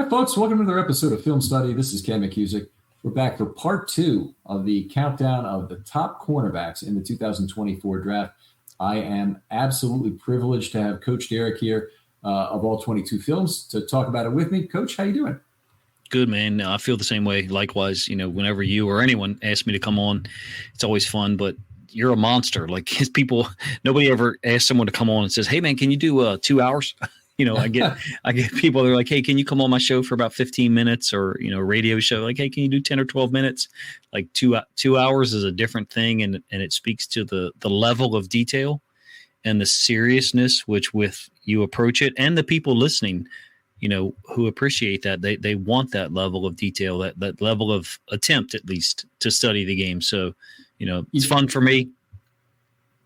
Hi, folks. Welcome to another episode of Film Study. This is Ken McCusick. We're back for part two of the countdown of the top cornerbacks in the 2024 draft. I am absolutely privileged to have Coach Derek here of All 22 Films to talk about it with me. Coach, how you doing? Good, man. I feel the same way. Likewise, whenever you or anyone asks me to come on, it's always fun, but you're a monster. Like people, nobody ever asks someone to come on and says, "Hey man, can you do 2 hours?" I get people, they're like, "Hey, can you come on my show for about 15 minutes?" Or, radio show, like, "Hey, can you do 10 or 12 minutes? Like 2 hours is a different thing. And it speaks to the level of detail and the seriousness with you approach it, and the people listening, who appreciate that. They want that level of detail, that level of attempt, at least, to study the game. So, it's fun for me.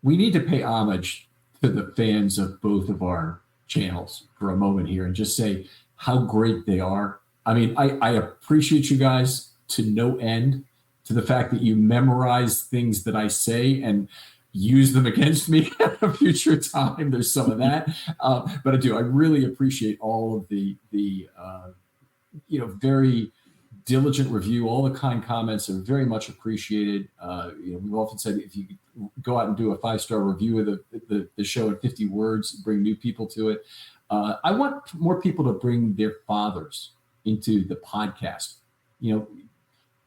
We need to pay homage to the fans of both of our channels for a moment here and just say how great they are. I mean, I appreciate you guys to no end, to the fact that you memorize things that I say and use them against me at a future time. There's some of that. But I really appreciate all of the very diligent review. All the kind comments are very much appreciated. We've often said if you go out and do a 5-star review of the show in 50 words, bring new people to it. I want more people to bring their fathers into the podcast.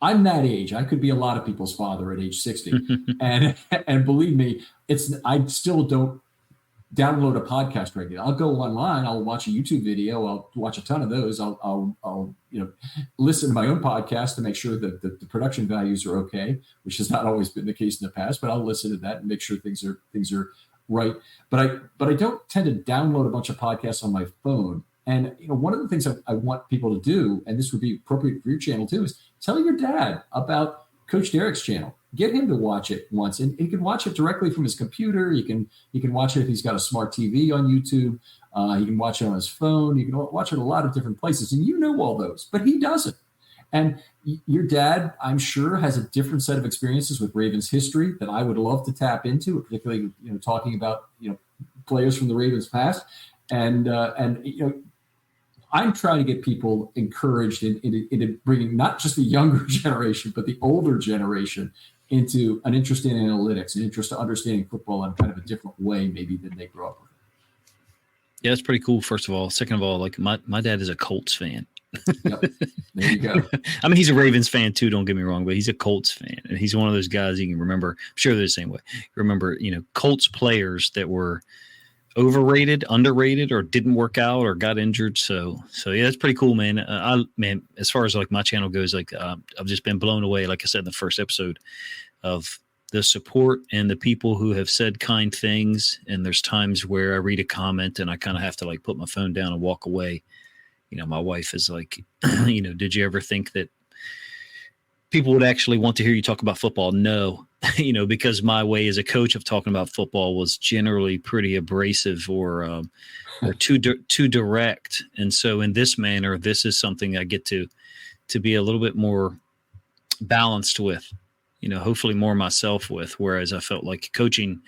I'm that age. I could be a lot of people's father at age 60. and believe me, I still don't download a podcast regularly. I'll go online, I'll watch a YouTube video, I'll watch a ton of those. I'll listen to my own podcast to make sure that the production values are okay, which has not always been the case in the past, but I'll listen to that and make sure things are right. But I don't tend to download a bunch of podcasts on my phone. And one of the things I want people to do, and this would be appropriate for your channel too, is tell your dad about Coach Derek's channel. Get him to watch it once, and he can watch it directly from his computer. He can watch it if he's got a smart TV on YouTube. He can watch it on his phone. You can watch it a lot of different places, and all those, but he doesn't. And your dad, I'm sure, has a different set of experiences with Ravens history that I would love to tap into, particularly talking about players from the Ravens past, and I'm trying to get people encouraged in bringing not just the younger generation, but the older generation into an interest in analytics, an interest in understanding football in kind of a different way maybe than they grew up with. Yeah, it's pretty cool, first of all. Second of all, like my dad is a Colts fan. Yep. There you go. I mean, he's a Ravens fan too, don't get me wrong, but he's a Colts fan. And he's one of those guys you can remember. I'm sure they're the same way. Remember, Colts players that were overrated, underrated, or didn't work out or got injured. So yeah, that's pretty cool, man. As far as like my channel goes, like I've just been blown away, like I said in the first episode, of the support and the people who have said kind things. And there's times where I read a comment and I kind of have to like put my phone down and walk away. My wife is like, did you ever think that people would actually want to hear you talk about football? No. Because my way as a coach of talking about football was generally pretty abrasive or too direct. And so in this manner, this is something I get to be a little bit more balanced with, hopefully more myself with. Whereas I felt like coaching,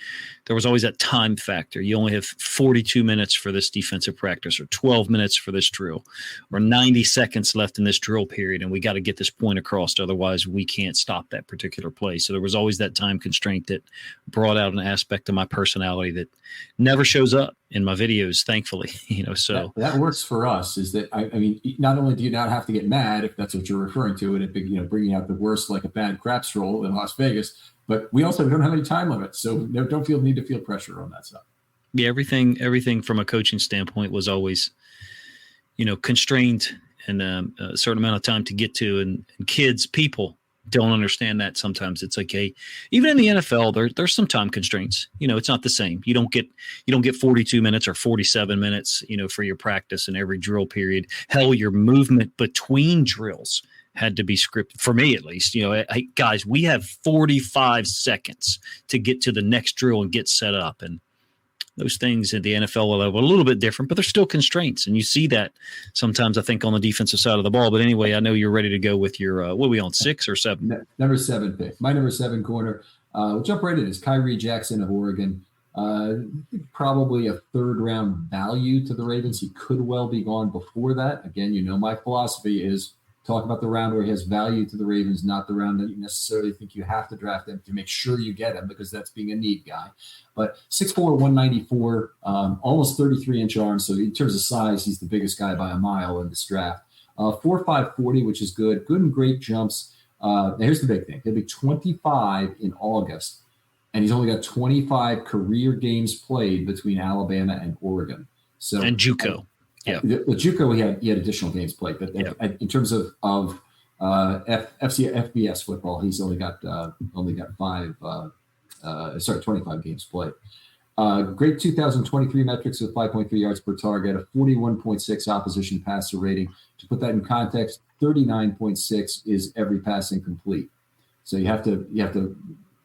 there was always that time factor. You only have 42 minutes for this defensive practice, or 12 minutes for this drill, or 90 seconds left in this drill period, and we got to get this point across. Otherwise, we can't stop that particular play. So there was always that time constraint that brought out an aspect of my personality that never shows up in my videos, thankfully. So that works for us. Is that I mean, not only do you not have to get mad if that's what you're referring to, and it bringing out the worst like a bad craps roll in Las Vegas. But we also don't have any time limits, so don't need to feel pressure on that stuff. Yeah, everything from a coaching standpoint was always, constrained and a certain amount of time to get to. And people don't understand that sometimes. It's like, hey, even in the NFL, there's some time constraints. It's not the same. You don't get 42 minutes or 47 minutes, for your practice in every drill period. Hell, your movement between drills had to be scripted, for me at least. Hey, guys, we have 45 seconds to get to the next drill and get set up. And those things at the NFL level are a little bit different, but they're still constraints. And you see that sometimes, I think, on the defensive side of the ball. But anyway, I know you're ready to go with your, what are we on, 6 or 7? Number 7 pick. My number 7 corner. We'll jump right in. Is Kyrie Jackson of Oregon. Probably a third round value to the Ravens. He could well be gone before that. Again, my philosophy is talk about the round where he has value to the Ravens, not the round that you necessarily think you have to draft him to make sure you get him, because that's being a need guy. But 6'4", 194, almost 33-inch arms. So in terms of size, he's the biggest guy by a mile in this draft. 4.5 40, which is good and great jumps. Now here's the big thing. He'll be 25 in August, and he's only got 25 career games played between Alabama and Oregon. So and JUCO. Yeah, the JUCO he had additional games played, but in terms of FBS football, he's only got 25 games played. Great 2023 metrics with 5.3 yards per target, a 41.6 opposition passer rating. To put that in context, 39.6 is every passing complete. So you have to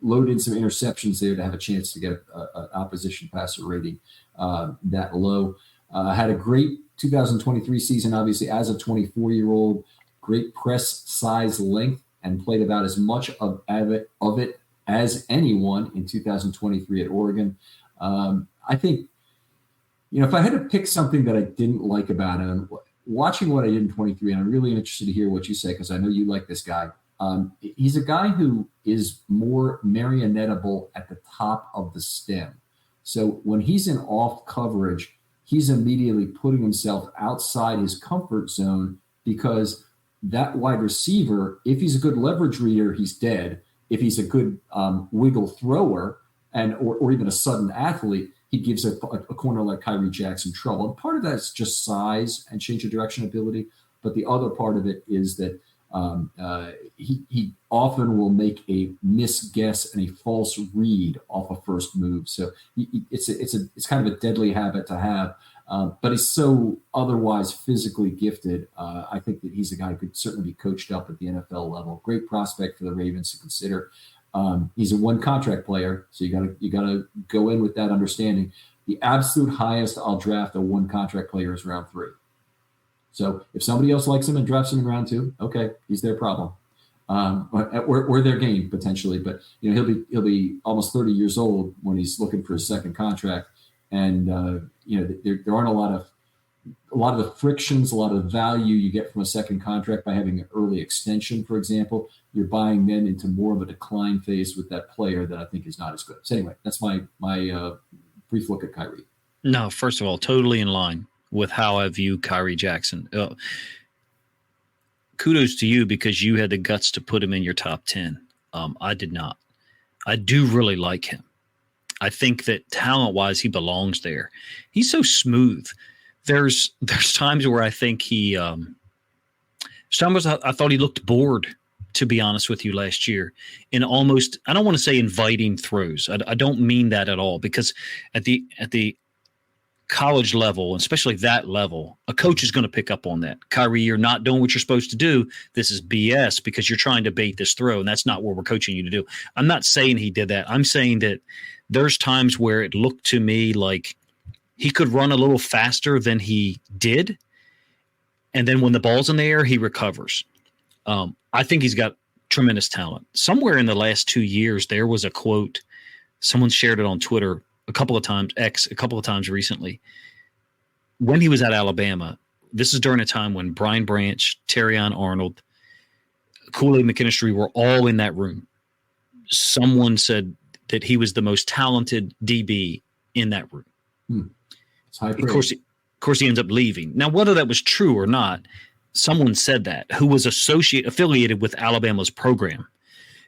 load in some interceptions there to have a chance to get an opposition passer rating that low. Had a great 2023 season, obviously, as a 24-year-old. Great press size length, and played about as much of it as anyone in 2023 at Oregon. I think, if I had to pick something that I didn't like about him, watching what I did in 23, and I'm really interested to hear what you say, because I know you like this guy. He's a guy who is more marionettable at the top of the stem. So when he's in off coverage, he's immediately putting himself outside his comfort zone, because that wide receiver, if he's a good leverage reader, he's dead. If he's a good wiggle thrower or even a sudden athlete, he gives a corner like Kyrie Jackson trouble. And part of that is just size and change of direction ability. But the other part of it is that he often will make a misguess and a false read off a first move. So it's kind of a deadly habit to have. But he's so otherwise physically gifted. I think that he's a guy who could certainly be coached up at the NFL level. Great prospect for the Ravens to consider. He's a one contract player, so you gotta go in with that understanding. The absolute highest I'll draft a one contract player is round 3. So if somebody else likes him and drafts him in round 2, okay, he's their problem, or their game potentially. But he'll be almost 30 years old when he's looking for his second contract, and there aren't a lot of the frictions, a lot of the value you get from a second contract by having an early extension, for example. You're buying then into more of a decline phase with that player that I think is not as good. So anyway, that's my brief look at Kyrie. No, first of all, totally in line with how I view Kyrie Jackson. Kudos to you, because you had the guts to put him in your top 10. I did not. I do really like him. I think that talent-wise, he belongs there. He's so smooth. There's times where I think I thought he looked bored, to be honest with you, last year, in almost, I don't want to say inviting throws. I don't mean that at all, because at the college level, especially that level, a coach is going to pick up on that. Kyrie, you're not doing what you're supposed to do. This is BS, because you're trying to bait this throw, and that's not what we're coaching you to do. I'm not saying he did that. I'm saying that there's times where it looked to me like he could run a little faster than he did, and then when the ball's in the air, he recovers. I think he's got tremendous talent. Somewhere in the last 2 years, there was a quote. Someone shared it on Twitter a couple of times recently. When he was at Alabama, this is during a time when Brian Branch, Terrion Arnold, Kool-Aid McKinstry were all in that room. Someone said that he was the most talented DB in that room. Of course, he ends up leaving. Now, whether that was true or not, someone said that, who was affiliated with Alabama's program.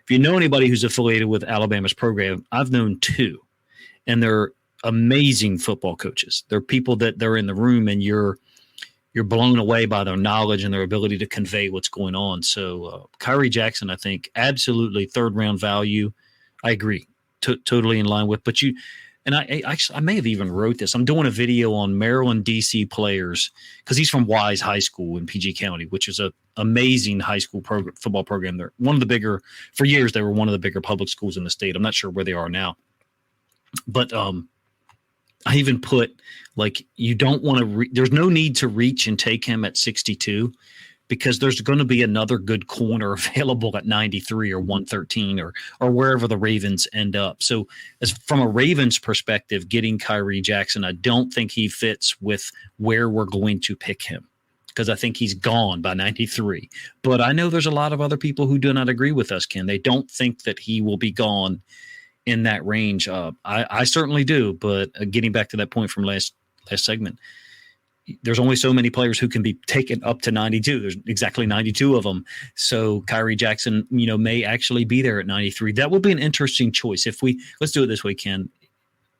If you know anybody who's affiliated with Alabama's program, I've known 2, and they're amazing football coaches. They're people that they're in the room, and you're blown away by their knowledge and their ability to convey what's going on. So Kyrie Jackson, I think, absolutely third-round value. I agree, totally in line with. But I may have even wrote this. I'm doing a video on Maryland DC players, because he's from Wise High School in PG County, which is an amazing high school football program. They're one of the bigger, for years, they were one of the bigger public schools in the state. I'm not sure where they are now. But I even put, like, you don't want to there's no need to reach and take him at 62, because there's going to be another good corner available at 93 or 113 or wherever the Ravens end up. So as from a Ravens perspective, getting Kyrie Jackson, I don't think he fits with where we're going to pick him, because I think he's gone by 93. But I know there's a lot of other people who do not agree with us, Ken. They don't think that he will be gone in that range. I certainly do. But getting back to that point from last segment, there's only so many players who can be taken up to 92. There's exactly 92 of them. So Kyrie Jackson, may actually be there at 93. That would be an interesting choice. Let's do it this way, Ken.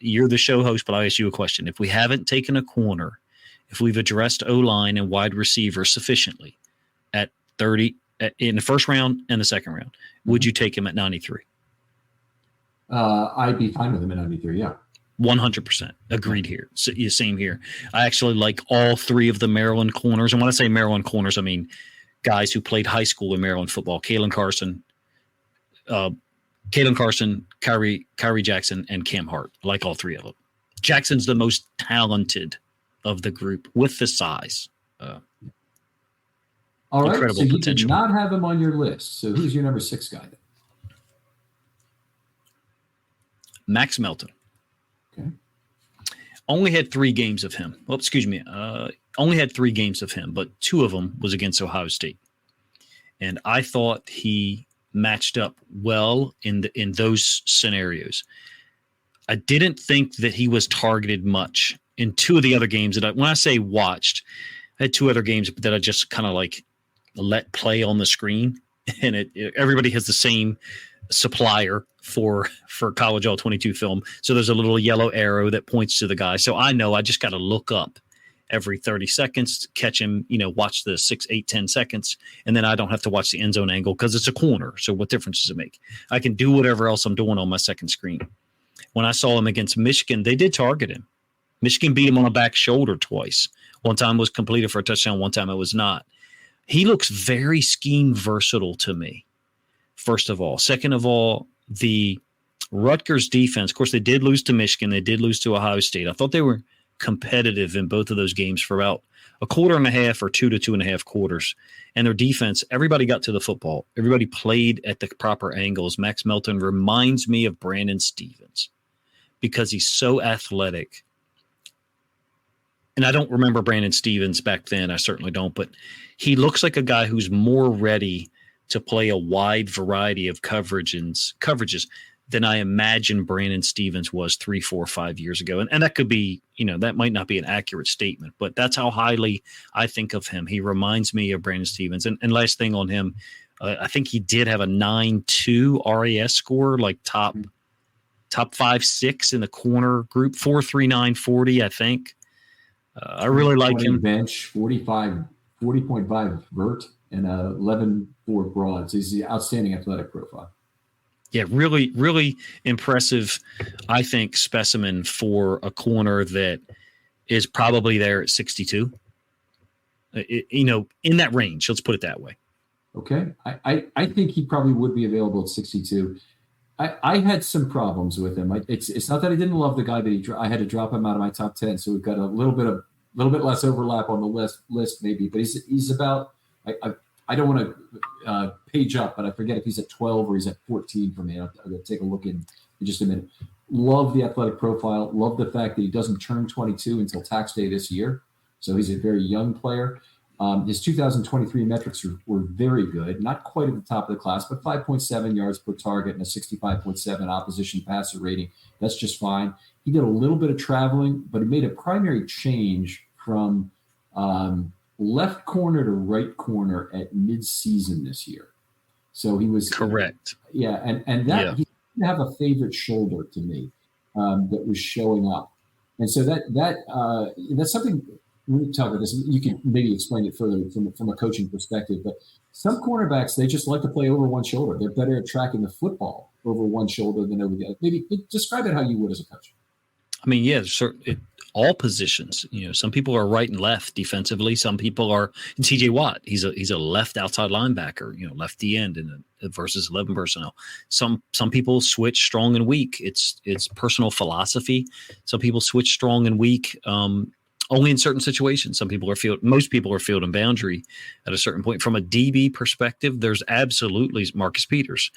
You're the show host, but I'll ask you a question. If we haven't taken a corner, if we've addressed O-line and wide receiver sufficiently at 30 in the first round and the second round, would you take him at 93? I'd be fine with him at 93. Yeah. 100% agreed here. So, same here. I actually like all three of the Maryland corners. And when I say Maryland corners, I mean guys who played high school in Maryland football. Kalen Carson, Kyrie Jackson, and Cam Hart. I like all three of them. Jackson's the most talented of the group with the size. All right. Incredible so you potential. did not have him on your list. So who's your number 6 guy then? Max Melton. Okay. Only had 3 games of him. Well, excuse me. Only had 3 games of him, but 2 of them was against Ohio State. And I thought he matched up well in those scenarios. I didn't think that he was targeted much in 2 of the other games that when I say watched, I had 2 other games that I just kind of like let play on the screen, and everybody has the same supplier for college all 22 film. So there's a little yellow arrow that points to the guy. So I know I just got to look up every 30 seconds, catch him, watch the 6, 8, 10 seconds. And then I don't have to watch the end zone angle because it's a corner. So what difference does it make? I can do whatever else I'm doing on my second screen. When I saw him against Michigan, they did target him. Michigan beat him on the back shoulder twice. One time was completed for a touchdown. One time it was not. He looks very scheme versatile to me, first of all. Second of all, the Rutgers defense, of course, they did lose to Michigan. They did lose to Ohio State. I thought they were competitive in both of those games for about a quarter and a half or 2 to 2.5 quarters. And their defense, everybody got to the football. Everybody played at the proper angles. Max Melton reminds me of Brandon Stevens because he's so athletic. And I don't remember Brandon Stevens back then. I certainly don't. But he looks like a guy who's more ready to play a wide variety of coverages than I imagine Brandon Stevens was 3, 4, 5 years ago. And that could be, that might not be an accurate statement, but that's how highly I think of him. He reminds me of Brandon Stevens. And last thing on him, I think he did have a 9.2 RAS score, like top 5, 6 in the corner group, 4.39 40, I think. I really like him. Bench, 40.5 vert, and 11.4 broad. So he's an outstanding athletic profile. Yeah, really, really impressive, I think, specimen for a corner that is probably there at 62. In that range. Let's put it that way. Okay. I think he probably would be available at 62. I had some problems with him. It's not that I didn't love the guy, but I had to drop him out of my top 10. So we've got a little bit less overlap on the list maybe, but he's about, I don't want to page up, but I forget if he's at 12 or he's at 14 for me. I'll take a look in just a minute. Love the athletic profile. Love the fact that he doesn't turn 22 until tax day this year. So he's a very young player. His 2023 metrics were very good, not quite at the top of the class, but 5.7 yards per target and a 65.7 opposition passer rating. That's just fine. He did a little bit of traveling, but he made a primary change from left corner to right corner at mid-season this year. So he was correct. Yeah, and that he didn't have a favorite shoulder to me that was showing up, and so that's something. We talk about this. You can maybe explain it further from a coaching perspective, but some cornerbacks, they just like to play over one shoulder. They're better at tracking the football over one shoulder than over the other. Maybe describe it how you would as a coach. I mean, yeah, all positions. Some people are right and left defensively. Some people are. And T.J. Watt, he's a left outside linebacker. Left the end versus 11 personnel. Some people switch strong and weak. It's personal philosophy. Some people switch strong and weak. only in certain situations. Most people are field and boundary at a certain point. From a DB perspective, there's absolutely Marcus Peters,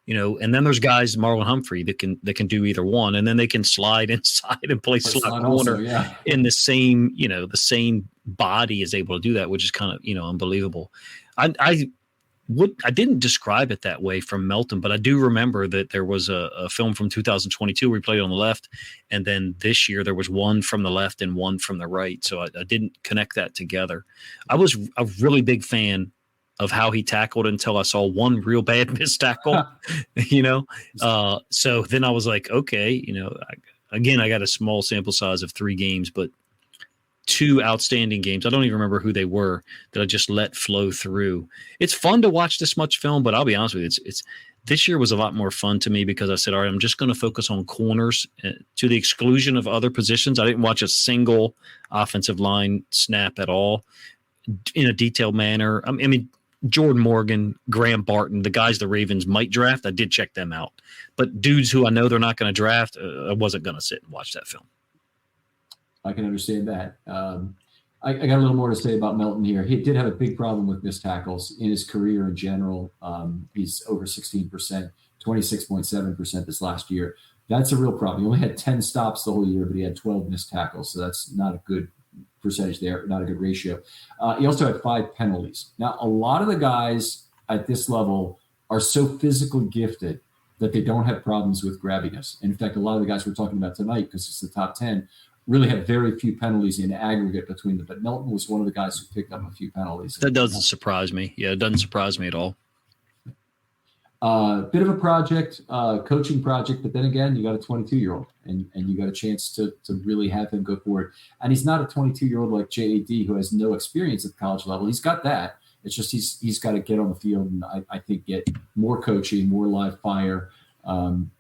and then there's guys, Marlon Humphrey, that can do either one, and then they can slide inside and play slot corner also, yeah. in the same body is able to do that, which is kind of, unbelievable. I didn't describe it that way from Melton, but I do remember that there was a film from 2022 where he played on the left, and then this year there was one from the left and one from the right. So I didn't connect that together. I was a really big fan of how he tackled until I saw one real bad missed tackle, So then I was like, okay, again, I got a small sample size of 3 games, but 2 outstanding games. I don't even remember who they were that I just let flow through. It's fun to watch this much film, but I'll be honest with you, it's this year was a lot more fun to me because I said, all right, I'm just going to focus on corners to the exclusion of other positions. I didn't watch a single offensive line snap at all in a detailed manner. I mean, Jordan Morgan, Graham Barton, the guys the Ravens might draft, I did check them out. But dudes who I know they're not going to draft, I wasn't going to sit and watch that film. I can understand that. I got a little more to say about Melton here. He did have a big problem with missed tackles in his career in general. He's over 16%, 26.7% this last year. That's a real problem. He only had 10 stops the whole year, but he had 12 missed tackles. So that's not a good percentage there, not a good ratio. He also had 5 penalties. Now, a lot of the guys at this level are so physically gifted that they don't have problems with grabbiness. And in fact, a lot of the guys we're talking about tonight, because it's the top 10, really have very few penalties in aggregate between them. But Melton was one of the guys who picked up a few penalties. That doesn't surprise me. Yeah, it doesn't surprise me at all. Bit of a project, coaching project, but then again, you got a 22-year-old and you got a chance to really have him go forward. And he's not a 22-year-old like JAD who has no experience at the college level. He's got that. It's just he's got to get on the field and I think get more coaching, more live fire.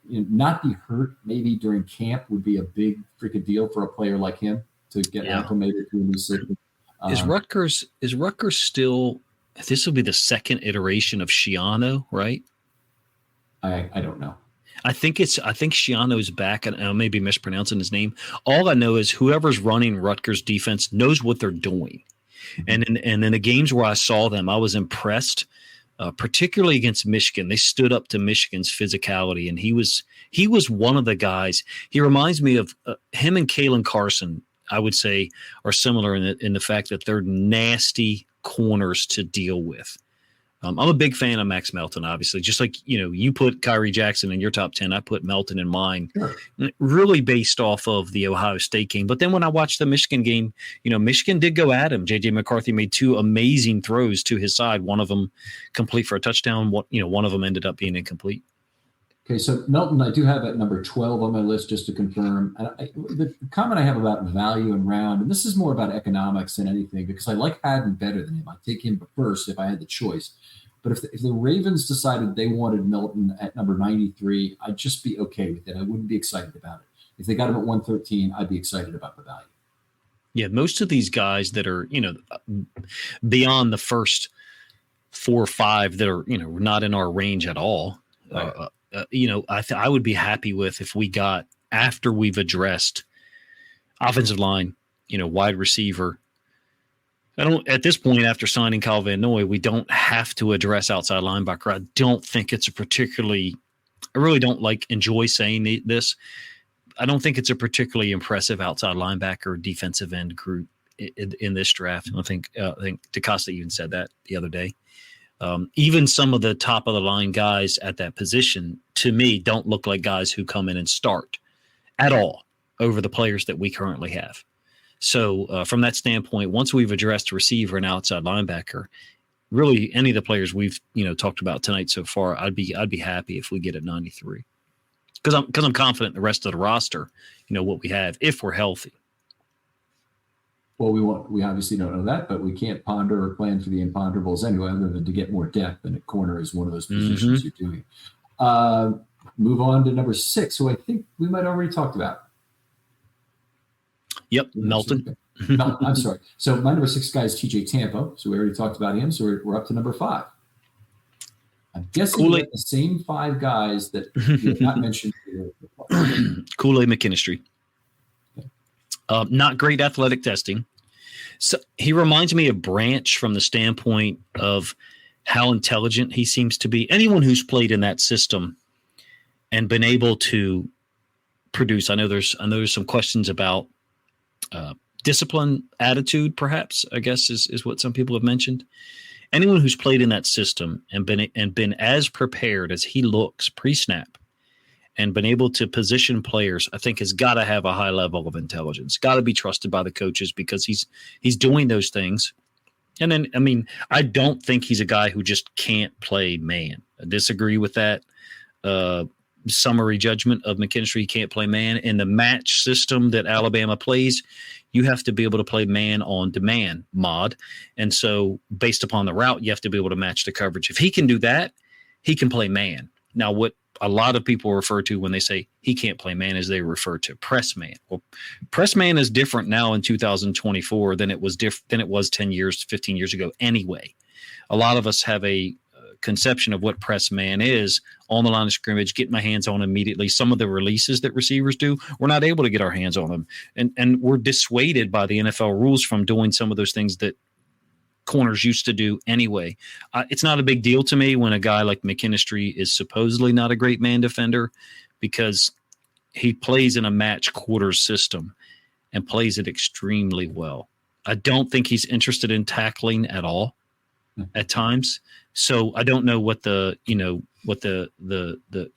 Not be hurt maybe during camp would be a big freaking deal for a player like him to get acclimated to a new system. Is Rutgers still? This will be the second iteration of Schiano, right? I don't know. I think Schiano's back, and I may be mispronouncing his name. All I know is whoever's running Rutgers defense knows what they're doing, and in the games where I saw them, I was impressed. Particularly against Michigan, they stood up to Michigan's physicality, and he was one of the guys. He reminds me of him and Kalen Carson. I would say are similar in the fact that they're nasty corners to deal with. I'm a big fan of Max Melton, obviously. Just like you put Kyrie Jackson in your top 10, I put Melton in mine. Sure. Really based off of the Ohio State game. But then when I watched the Michigan game, Michigan did go at him. J.J. McCarthy made 2 amazing throws to his side. One of them complete for a touchdown. One of them ended up being incomplete. Okay, so Melton, I do have at number 12 on my list just to confirm. The comment I have about value and round, and this is more about economics than anything, because I like Haddon better than him. I'd take him first if I had the choice. But if the Ravens decided they wanted Melton at number 93, I'd just be okay with it. I wouldn't be excited about it. If they got him at 113, I'd be excited about the value. Yeah, most of these guys that are, beyond the first 4 or 5 that are, not in our range at all. Right. I would be happy with if we got, after we've addressed offensive line, wide receiver. At this point, after signing Kyle Van Noy, we don't have to address outside linebacker. I don't think it's I really don't enjoy saying this. I don't think it's a particularly impressive outside linebacker defensive end group in this draft. And I think DeCosta even said that the other day. Even some of the top of the line guys at that position, to me, don't look like guys who come in and start at all over the players that we currently have. So from that standpoint, once we've addressed receiver and outside linebacker, really any of the players we've talked about tonight so far, I'd be happy if we get at 93 because I'm confident in the rest of the roster, what we have if we're healthy. Well, we obviously don't know that, but we can't ponder or plan for the imponderables anyway, other than to get more depth. And at corner is one of those positions you're doing. Move on to number 6, who I think we might already talked about. Yep, Melton. I'm sorry. So my number 6 guy is TJ Tampa. So we already talked about him. So we're up to number 5. I'm guessing the same 5 guys that you have not mentioned here. Kool-Aid McKinstry. Okay. Not great athletic testing. So he reminds me of Branch from the standpoint of how intelligent he seems to be. Anyone who's played in that system and been able to produce. I know there's some questions about discipline, attitude, perhaps, I guess is what some people have mentioned. Anyone who's played in that system and been as prepared as he looks pre-snap and been able to position players, I think has got to have a high level of intelligence, got to be trusted by the coaches because he's doing those things. And then, I mean, I don't think he's a guy who just can't play man. I disagree with that summary judgment of McKinstry. He can't play man. In the match system that Alabama plays, you have to be able to play man on demand mod. And so based upon the route, you have to be able to match the coverage. If he can do that, he can play man. Now, what a lot of people refer to when they say he can't play man is they refer to press man. Well, press man is different now in 2024 than it was 10 years, 15 years ago anyway. A lot of us have a conception of what press man is on the line of scrimmage, get my hands on immediately. Some of the releases that receivers do, we're not able to get our hands on them. And we're dissuaded by the NFL rules from doing some of those things that corners used to do anyway. It's not a big deal to me when a guy like McKinstry is supposedly not a great man defender because he plays in a match quarters system and plays it extremely well. I don't think he's interested in tackling at all at times. So I don't know what the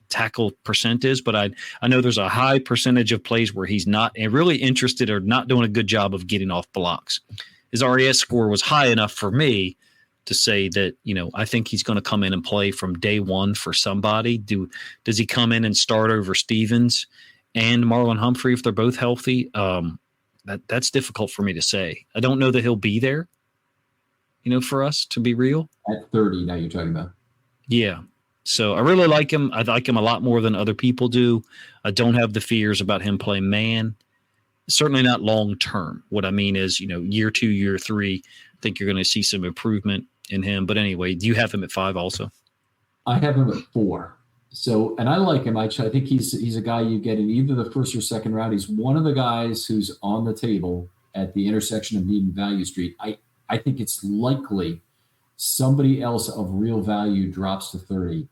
tackle percent is, but I know there's a high percentage of plays where he's not really interested or not doing a good job of getting off blocks. His RAS score was high enough for me to say that, I think he's going to come in and play from day one for somebody. Does he come in and start over Stevens and Marlon Humphrey if they're both healthy? That's difficult for me to say. I don't know that he'll be there, for us, to be real. At 30 now you're talking about. Yeah. So I really like him. I like him a lot more than other people do. I don't have the fears about him playing man. Certainly not long term. What I mean is, year 2, year 3, I think you're going to see some improvement in him. But anyway, do you have him at 5 also? I have him at 4. So, and I like him. I think he's a guy you get in either the first or second round. He's one of the guys who's on the table at the intersection of Need and Value Street. I think it's likely somebody else of real value drops to 30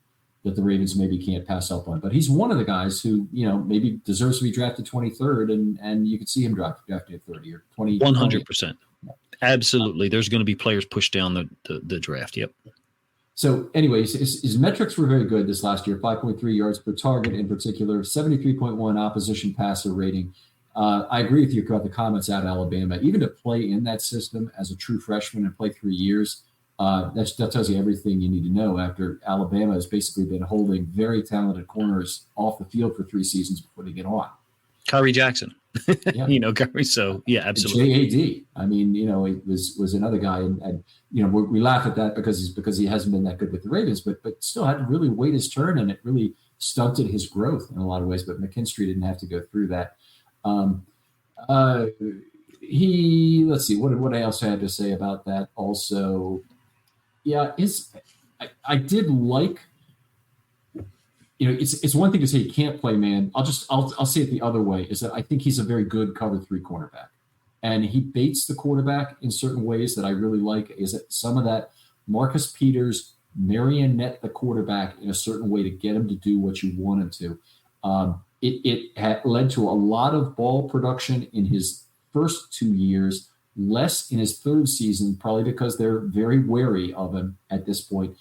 that the Ravens maybe can't pass up on. But he's one of the guys who, maybe deserves to be drafted 23rd, and you could see him drafted at 30 or 20. 100%. Absolutely. There's going to be players pushed down the draft. Yep. So anyways, his metrics were very good this last year, 5.3 yards per target in particular, 73.1 opposition passer rating. I agree with you about the comments out of Alabama. Even to play in that system as a true freshman and play 3 years, that tells you everything you need to know after Alabama has basically been holding very talented corners off the field for 3 seasons before they get on. Kyrie Jackson. Yeah. Kyrie. So, yeah, absolutely. JAD. I mean, it was another guy. And we laugh at that because he hasn't been that good with the Ravens, but still had to really wait his turn, and it really stunted his growth in a lot of ways. But McKinstry didn't have to go through that. Let's see, what I also had to say about that also. Yeah, I did like, it's one thing to say he can't play man. I'll say it the other way, is that I think he's a very good cover 3 cornerback, and he baits the quarterback in certain ways that I really like. Is that some of that Marcus Peters marionette the quarterback in a certain way to get him to do what you want him to. It had led to a lot of ball production in his first 2 years, less in his 3rd season, probably because they're very wary of him at this point.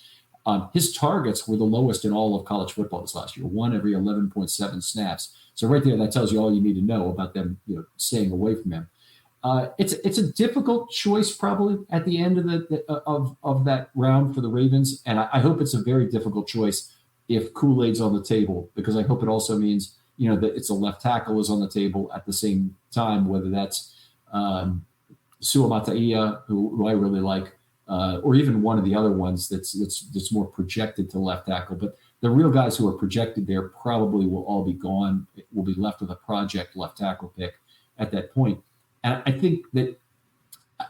His targets were the lowest in all of college football this last year, 1 every 11.7 snaps. So right there, that tells you all you need to know about them, staying away from him. It's a difficult choice probably at the end of that round for the Ravens, and I hope it's a very difficult choice if Kool-Aid's on the table, because I hope it also means that it's a left tackle is on the table at the same time, whether that's Suamataia, who I really like, or even one of the other ones that's more projected to left tackle. But the real guys who are projected there probably will all be gone. We'll be left with a project left tackle pick at that point. And I think that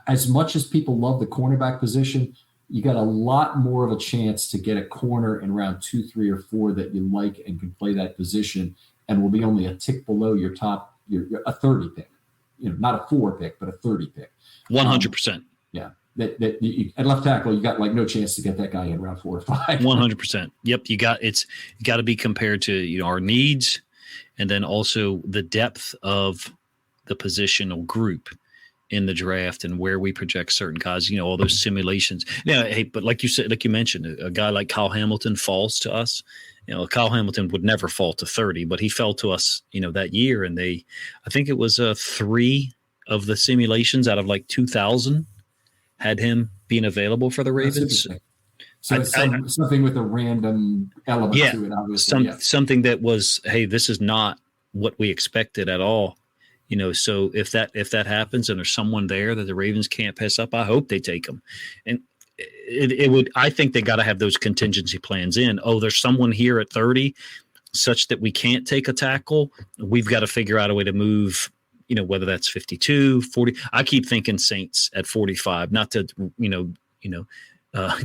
as much as people love the cornerback position, you got a lot more of a chance to get a corner in round 2, 3, or 4 that you like and can play that position, and will be only a tick below your top, your a 30 pick. not a 4 pick, but a 30 pick. 100%. Yeah. That at left tackle, you got like no chance to get that guy in round 4 or 5. 100%. Yep. You got to be compared to our needs, and then also the depth of the positional group in the draft and where we project certain guys. All those simulations. Yeah. Hey, but like you said, like you mentioned, a guy like Kyle Hamilton falls to us. Kyle Hamilton would never fall to 30, but he fell to us, that year, and I think it was 3 of the simulations out of like 2,000. Had him being available for the Ravens. So something with a random element to it, obviously. Something that was, hey, this is not what we expected at all. So if that happens and there's someone there that the Ravens can't pass up, I hope they take him. And it would. I think they got to have those contingency plans in. Oh, there's someone here at 30, such that we can't take a tackle. We've got to figure out a way to move. Whether that's 52, 40. I keep thinking Saints at 45, not to,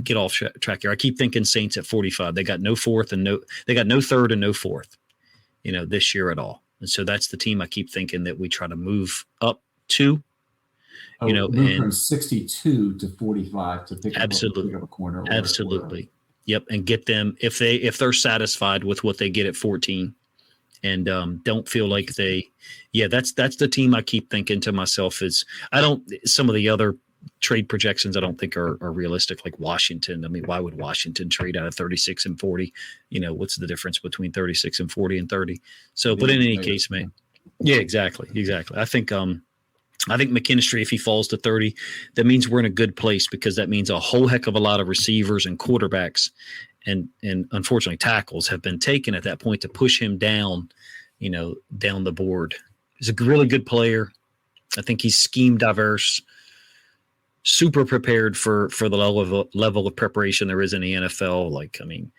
get off track here. I keep thinking Saints at 45. They got no fourth they got no third and no fourth, this year at all. And so that's the team I keep thinking that we try to move up to, move from 62 to 45 to pick up a corner. Absolutely. Yep. And get them if they're satisfied with what they get at 14. And don't feel like that's the team I keep thinking to myself is some of the other trade projections I don't think are realistic, like Washington. I mean, why would Washington trade out of 36 and 40? What's the difference between 36 and 40 and 30? So, but in any case, man. Yeah, exactly. I think McKinstry, if he falls to 30, that means we're in a good place, because that means a whole heck of a lot of receivers and quarterbacks and unfortunately tackles have been taken at that point to push him down, down the board. He's a really good player. I think he's scheme diverse, super prepared for the level of preparation there is in the NFL. Like, I mean,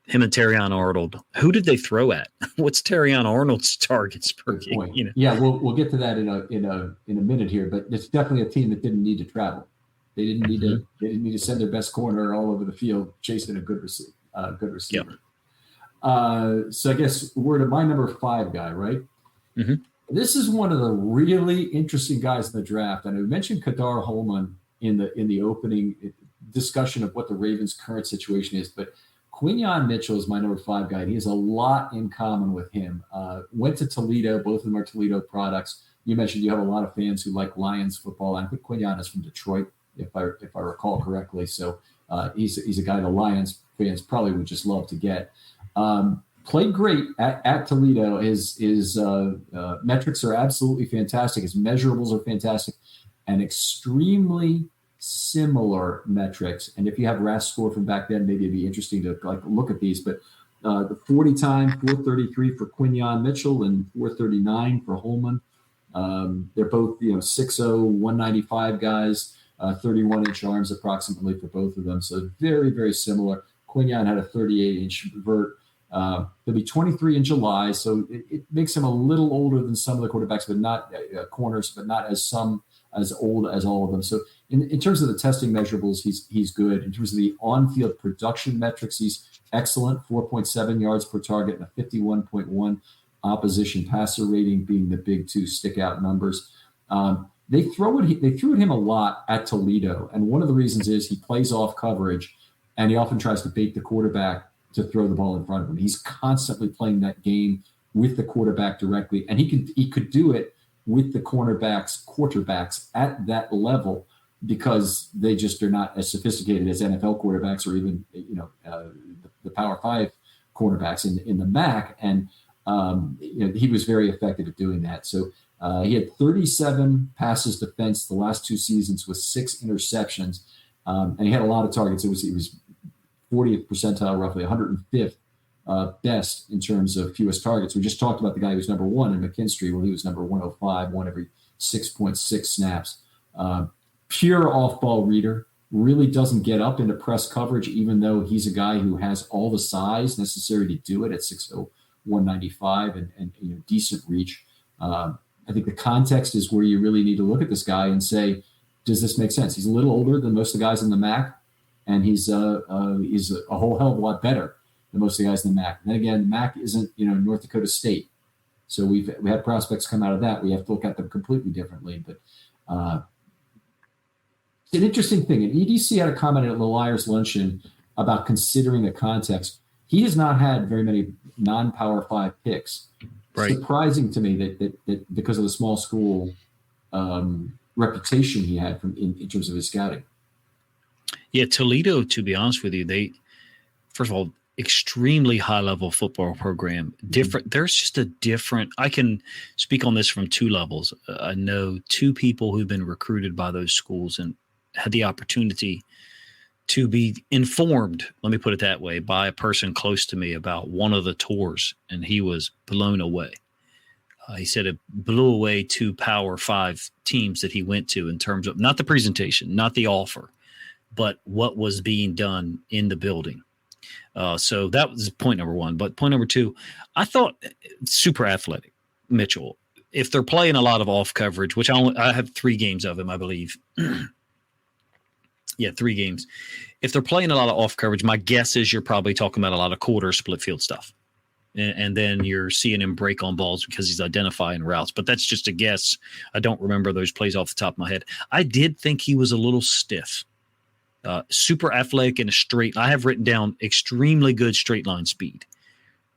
him and Terrion Arnold, who did they throw at? What's Terrion Arnold's targets per game? Yeah, we'll get to that in a minute here, but it's definitely a team that didn't need to travel. They didn't need to. They didn't need to send their best corner all over the field chasing a good receiver. Yep. So I guess we're to my number 5 guy, right? Mm-hmm. This is one of the really interesting guys in the draft, and I mentioned Kadar Hollman in the opening discussion of what the Ravens' current situation is, but Quinyon Mitchell is my number 5 guy. He has a lot in common with him. Went to Toledo. Both of them are Toledo products. You mentioned you have a lot of fans who like Lions football. I think Quinyon is from Detroit, if I recall correctly. So he's a guy the Lions fans probably would just love to get. Played great at Toledo. His metrics are absolutely fantastic. His measurables are fantastic, and extremely similar metrics. And if you have RAS score from back then, maybe it'd be interesting to look at these. But the 40 time, 433 for Quinyon Mitchell and 439 for Holman. They're both 6'0", 195 guys. 31-inch arms approximately for both of them. So very, very similar. Quinyon had a 38-inch vert. He'll be 23 in July, so it makes him a little older than some of the quarterbacks, but not corners, but not as old as all of them. So in terms of the testing measurables, he's good. In terms of the on-field production metrics, he's excellent. 4.7 yards per target and a 51.1 opposition passer rating being the big 2 stick-out numbers. They threw at him a lot at Toledo, and one of the reasons is he plays off coverage, and he often tries to bait the quarterback to throw the ball in front of him. He's constantly playing that game with the quarterback directly, and he could do it with the quarterbacks at that level, because they just are not as sophisticated as NFL quarterbacks or even the Power 5 quarterbacks in the MAC, and he was very effective at doing that. So. He had 37 passes defense the last 2 seasons with 6 interceptions, and he had a lot of targets. He was 40th percentile, roughly 105th best in terms of fewest targets. We just talked about the guy who was number 1 in McKinstry. Well, he was number 105, one every 6.6 snaps. Pure off-ball reader, really doesn't get up into press coverage, even though he's a guy who has all the size necessary to do it at 6'0", 195 and decent reach. I think the context is where you really need to look at this guy and say, does this make sense? He's a little older than most of the guys in the MAC, and he's a whole hell of a lot better than most of the guys in the MAC. And then again, the MAC isn't North Dakota State. So we had prospects come out of that. We have to look at them completely differently. But it's an interesting thing. And EDC had a comment at Liars Luncheon about considering the context. He has not had very many non-Power 5 picks. Right. Surprising to me that because of the small school reputation he had in terms of his scouting. Yeah, Toledo, to be honest with you, they, first of all, extremely high-level football program. Different. There's just a different – I can speak on this from two levels. I know two people who've been recruited by those schools and had the opportunity to be informed, let me put it that way, by a person close to me about one of the tours, and he was blown away. He said it blew away 2 Power 5 teams that he went to in terms of not the presentation, not the offer, but what was being done in the building. So that was point number one. But point number two, I thought super athletic, Mitchell. If they're playing a lot of off coverage, which I have 3 games of him, I believe. Yeah, 3 games. If they're playing a lot of off coverage, my guess is you're probably talking about a lot of quarter split field stuff. And then you're seeing him break on balls because he's identifying routes. But that's just a guess. I don't remember those plays off the top of my head. I did think he was a little stiff. Super athletic and straight. I have written down extremely good straight line speed.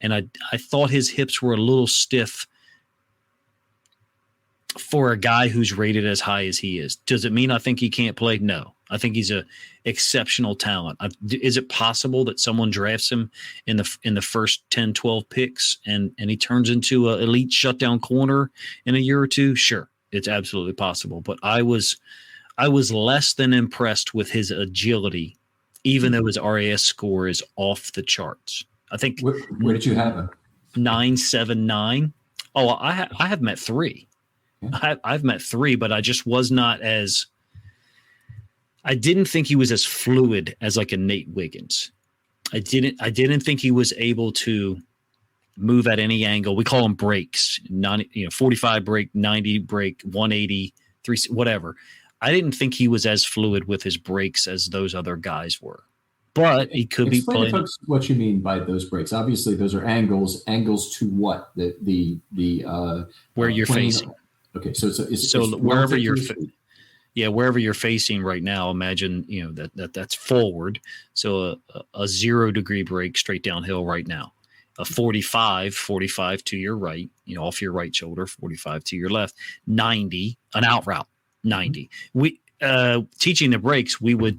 And I thought his hips were a little stiff for a guy who's rated as high as he is. Does it mean I think he can't play? No. I think he's a exceptional talent. Is it possible that someone drafts him in the first 10, 12 picks and he turns into an elite shutdown corner in a year or two? Sure. It's absolutely possible. But I was less than impressed with his agility, even though his RAS score is off the charts. I think. Where did you have him? 979. Oh, I have met 3. Yeah. I've met 3, but I just was not as. I didn't think he was as fluid as like a Nate Wiggins. I didn't think he was able to move at any angle. We call them breaks, 45 break, 90 break, 180, 3, whatever. I didn't think he was as fluid with his breaks as those other guys were, but he could be playing. Explain to folks what you mean by those breaks. Obviously, those are angles to what the where you're facing. Okay, so it's wherever you're. Yeah, wherever you're facing right now, imagine that's forward. So a 0 degree break straight downhill right now. A 45 to your right, off your right shoulder, 45 to your left, 90, an out route, 90. We teaching the breaks, we would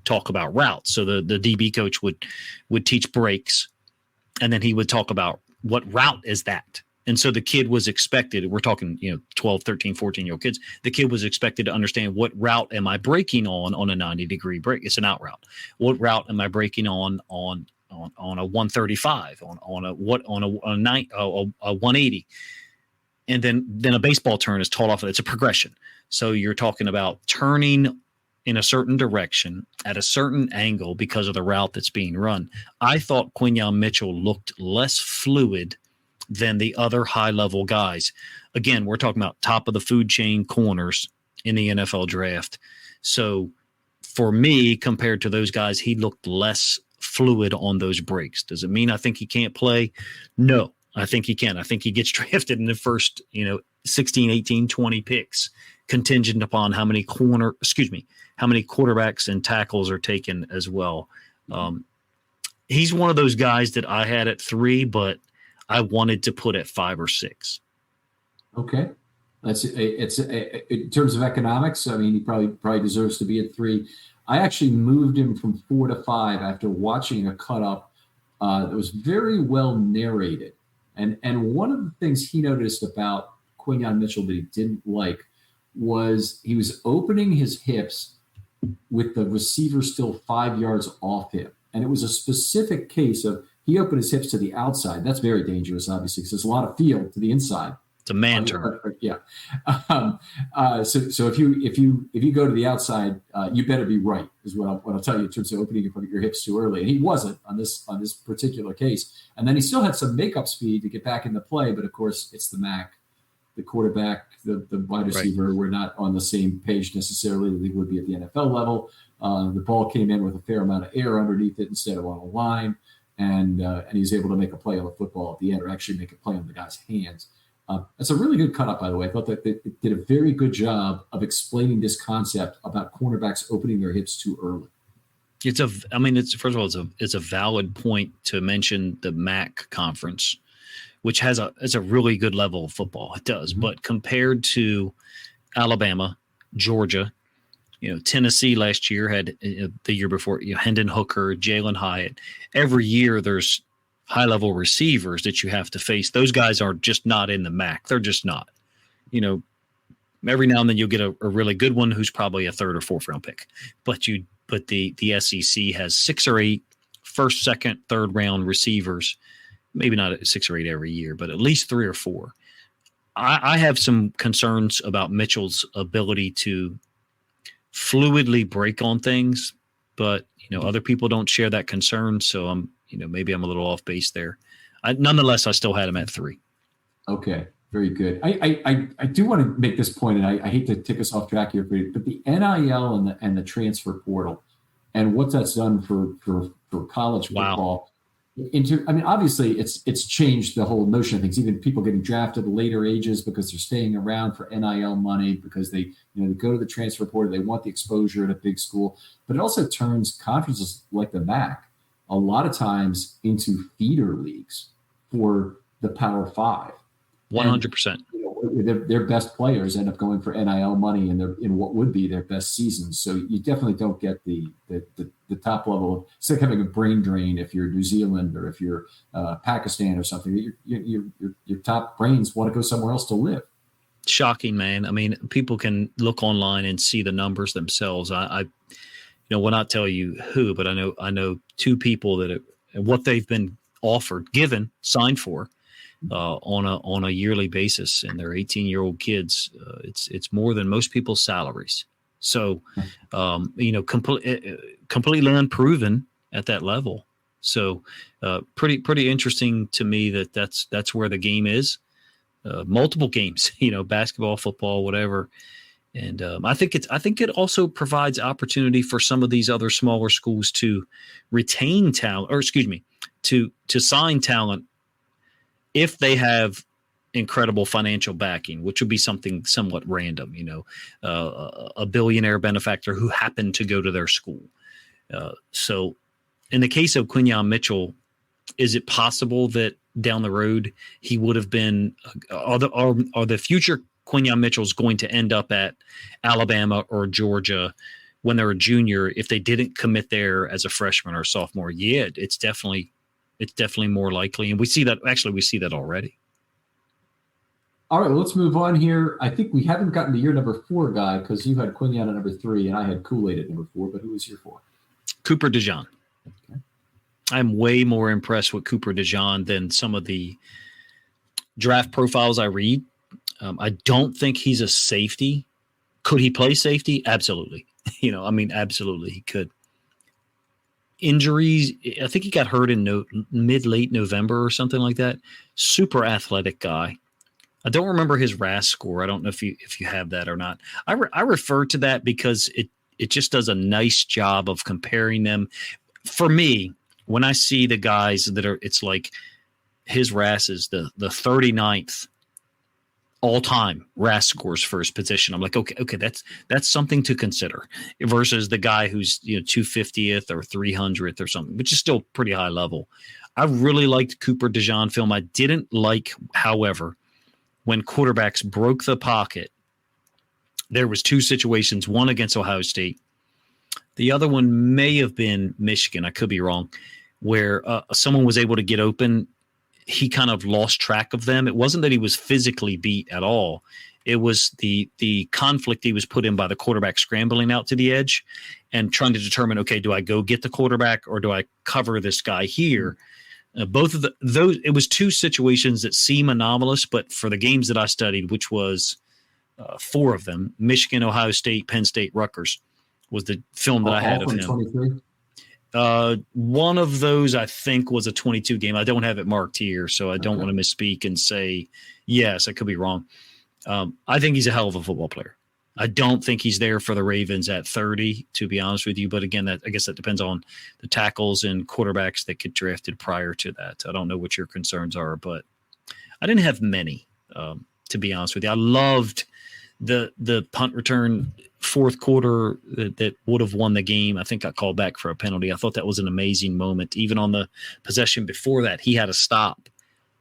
talk about routes. So the DB coach would teach breaks, and then he would talk about what route is that. And so the kid was expected, we're talking, 12, 13, 14-year-old kids, the kid was expected to understand what route am I breaking on a 90-degree break? It's an out route. What route am I breaking on a 135, on a 180? And then a baseball turn is taught off. It's a progression. So you're talking about turning in a certain direction at a certain angle because of the route that's being run. I thought Quinyon Mitchell looked less fluid than the other high-level guys. Again, we're talking about top of the food chain corners in the NFL draft. So for me, compared to those guys, he looked less fluid on those breaks. Does it mean I think he can't play? No, I think he can. I think he gets drafted in the first, 16, 18, 20 picks, contingent upon how many quarterbacks and tackles are taken as well. He's one of those guys that I had at 3, but I wanted to put at 5 or 6. Okay, it's in terms of economics. I mean, he probably deserves to be at 3. I actually moved him from 4 to 5 after watching a cut up that was very well narrated. And one of the things he noticed about Quinyon Mitchell that he didn't like was he was opening his hips with the receiver still 5 yards off him, and it was a specific case of. He opened his hips to the outside. That's very dangerous, obviously, because there's a lot of field to the inside. It's a man turn. Yeah. So if you go to the outside, you better be right, is what I'll tell you in terms of opening your hips too early. And he wasn't on this particular case. And then he still had some makeup speed to get back into play, but of course it's the MAC, the quarterback, the wide receiver. Right. We're not on the same page necessarily that they would be at the NFL level. The ball came in with a fair amount of air underneath it instead of on a line. And he's able to make a play on the football at the end, or actually make a play on the guy's hands. It's a really good cut up, by the way. I thought that they did a very good job of explaining this concept about cornerbacks opening their hips too early. It's first of all, it's a valid point to mention the MAC conference, which it's a really good level of football. It does, but compared to Alabama, Georgia, Tennessee last year had the year before, Hendon Hooker, Jalen Hyatt. Every year there's high-level receivers that you have to face. Those guys are just not in the MAC. They're just not. Every now and then you'll get a really good one who's probably a third or fourth round pick. But the SEC has 6 or 8 first, second, third round receivers. Maybe not 6 or 8 every year, but at least 3 or 4. I have some concerns about Mitchell's ability to fluidly break on things, but other people don't share that concern. So maybe I'm a little off base there. Nonetheless, I still had him at 3. Okay, very good. I do want to make this point, and I hate to take us off track here, but the NIL and the transfer portal and what that's done for college football. Wow. Obviously, it's changed the whole notion of things. Even people getting drafted at later ages because they're staying around for NIL money because they go to the transfer portal. They want the exposure at a big school, but it also turns conferences like the MAC a lot of times into feeder leagues for the Power Five. 100%. Their best players end up going for NIL money in what would be their best seasons. So you definitely don't get the top level. It's like having a brain drain if you're New Zealand or if you're Pakistan or something. Your top brains want to go somewhere else to live. Shocking, man. People can look online and see the numbers themselves. I will not tell you who, but I know 2 people that what they've been offered, given, signed for. On a yearly basis, and they're 18-year-old kids. It's more than most people's salaries. So, completely unproven at that level. So, pretty interesting to me that's where the game is. Multiple games, basketball, football, whatever. And I think it also provides opportunity for some of these other smaller schools to retain talent, or to sign talent if they have incredible financial backing, which would be something somewhat random, a billionaire benefactor who happened to go to their school. So in the case of Quinyon Mitchell, is it possible that down the road he would have been, are the future Quinyon Mitchell's going to end up at Alabama or Georgia when they're a junior if they didn't commit there as a freshman or sophomore? Yeah, it's definitely more likely. And we see that already. All right, well, let's move on here. I think we haven't gotten to your number 4 guy because you had Quinyon at number 3 and I had Kool-Aid at number 4, but who was your 4? Cooper DeJean. Okay. I'm way more impressed with Cooper DeJean than some of the draft profiles I read. I don't think he's a safety. Could he play safety? Absolutely. Absolutely he could. Injuries, I think he got hurt in late November or something like that. Super athletic guy. I don't remember his RAS score. I don't know if you have that or not. I refer to that because it just does a nice job of comparing them. For me, when I see the guys it's like his RAS is the 39th all-time RAS scores for his position. I'm like, okay, that's something to consider versus the guy who's 250th or 300th or something, which is still pretty high level. I really liked Cooper DeJean film. I didn't like, however, when quarterbacks broke the pocket. There was 2 situations, one against Ohio State. The other one may have been Michigan. I could be wrong, where someone was able to get open. He kind of lost track of them. It wasn't that he was physically beat at all. It was the conflict he was put in by the quarterback scrambling out to the edge and trying to determine, okay, do I go get the quarterback or do I cover this guy here? Both of those, it was 2 situations that seem anomalous, but for the games that I studied, which was 4 of them, Michigan, Ohio State, Penn State, Rutgers, was the film that I had of him. 23? One of those, I think, was a 22 game. I don't have it marked here, so I don't want to misspeak and say, yes, I could be wrong. I think he's a hell of a football player. I don't think he's there for the Ravens at 30, to be honest with you. But again, I guess that depends on the tackles and quarterbacks that get drafted prior to that. I don't know what your concerns are, but I didn't have many. to be honest with you. I loved the punt return fourth quarter that would have won the game. I think got called back for a penalty. I thought that was an amazing moment. Even on the possession before that, he had a stop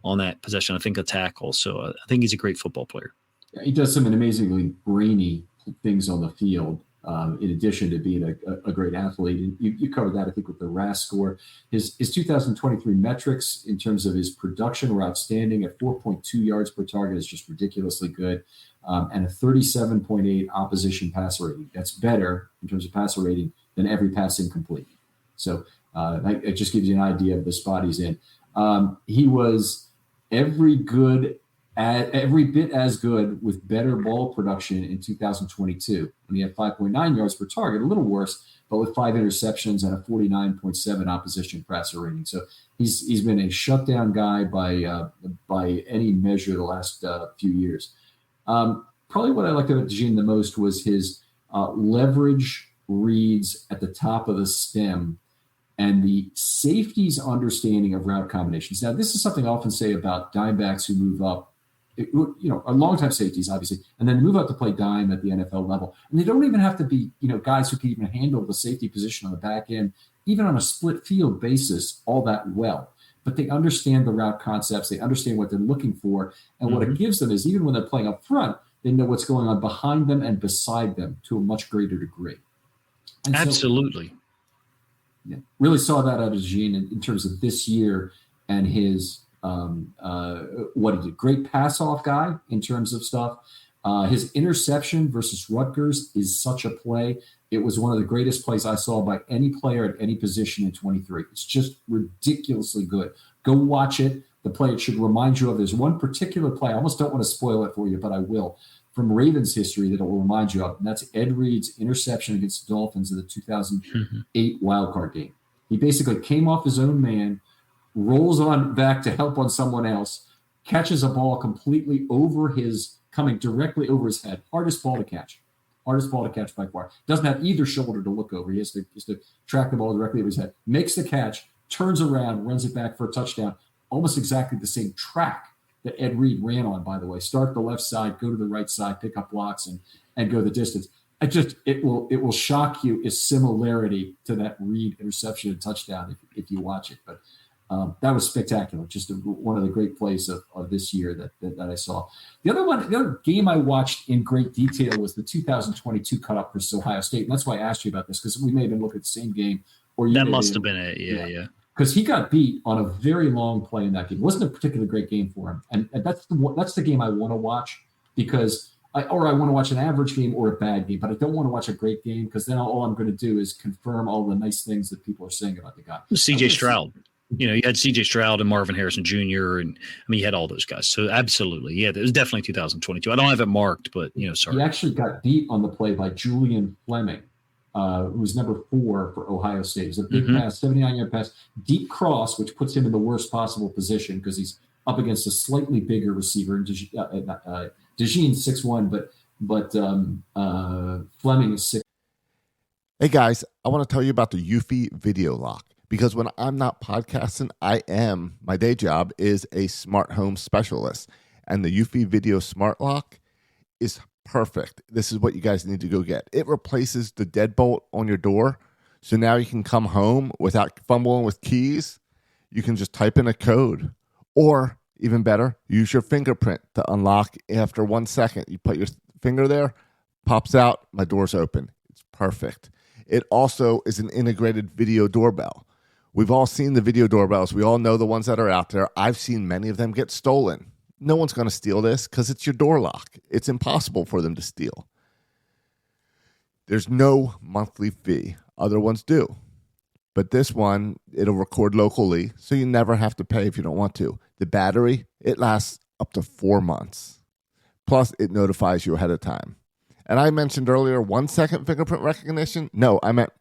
on that possession, I think a tackle. So I think he's a great football player. He does some amazingly brainy things on the field, in addition to being a great athlete. And you covered that, I think, with the RAS score. His 2023 metrics in terms of his production were outstanding. At 4.2 yards per target is just ridiculously good. And a 37.8 opposition passer rating. That's better in terms of passer rating than every pass incomplete. So it just gives you an idea of the spot he's in. He was every bit as good with better ball production in 2022 when he had 5.9 yards per target, a little worse, but with 5 interceptions and a 49.7 opposition passer rating. So he's been a shutdown guy by any measure the last few years. Probably what I liked about DeJean the most was his leverage reads at the top of the stem and the safety's understanding of route combinations. Now, this is something I often say about dime backs who move up, are longtime safeties, obviously, and then move up to play dime at the NFL level. And they don't even have to be, guys who can even handle the safety position on the back end, even on a split field basis, all that well. But they understand the route concepts. They understand what they're looking for. And what it gives them is even when they're playing up front, they know what's going on behind them and beside them to a much greater degree. And absolutely. So, really saw that out of Jean in terms of this year and his what he did. Great pass-off guy in terms of stuff. His interception versus Rutgers is such a play. It was one of the greatest plays I saw by any player at any position in 23. It's just ridiculously good. Go watch it. The play it should remind you of. There's one particular play. I almost don't want to spoil it for you, but I will. From Ravens history that it will remind you of. And that's Ed Reed's interception against the Dolphins in the 2008 wildcard game. He basically came off his own man, rolls on back to help on someone else, catches a ball completely coming directly over his head. Hardest ball to catch by far. Doesn't have either shoulder to look over. He has to track the ball directly over his head. Makes the catch, turns around, runs it back for a touchdown. Almost exactly the same track that Ed Reed ran on, by the way. Start the left side, go to the right side, pick up blocks, and go the distance. It will shock you his similarity to that Reed interception and touchdown if you watch it. But that was spectacular. Just one of the great plays of this year that I saw. The other game I watched in great detail was the 2022 cutoff versus Ohio State. And that's why I asked you about this, because we may have been looking at the same game. Or that must have been it. Yeah. Because he got beat on a very long play in that game. It wasn't a particularly great game for him. And that's the game I want to watch, because I want to watch an average game or a bad game, but I don't want to watch a great game, because then all I'm going to do is confirm all the nice things that people are saying about the guy. CJ Stroud. You had CJ Stroud and Marvin Harrison Jr. And you had all those guys. So absolutely. Yeah, it was definitely 2022. I don't have it marked, but sorry. He actually got beat on the play by Julian Fleming, who was number 4 for Ohio State. It was a big pass, 79-yard pass, deep cross, which puts him in the worst possible position because he's up against a slightly bigger receiver. DeJean's 6'1", but Fleming is 6'. Hey guys, I want to tell you about the Eufy Video Lock. Because when I'm not podcasting, my day job is a smart home specialist. And the Eufy Video Smart Lock is perfect. This is what you guys need to go get. It replaces the deadbolt on your door. So now you can come home without fumbling with keys. You can just type in a code. Or, even better, use your fingerprint to unlock after 1 second. You put your finger there, pops out, my door's open. It's perfect. It also is an integrated video doorbell. We've all seen the video doorbells. We all know the ones that are out there. I've seen many of them get stolen. No one's going to steal this because it's your door lock. It's impossible for them to steal. There's no monthly fee. Other ones do. But this one, it'll record locally, so you never have to pay if you don't want to. The battery, it lasts up to 4 months. Plus, it notifies you ahead of time. And I mentioned earlier 1 second fingerprint recognition. No, I meant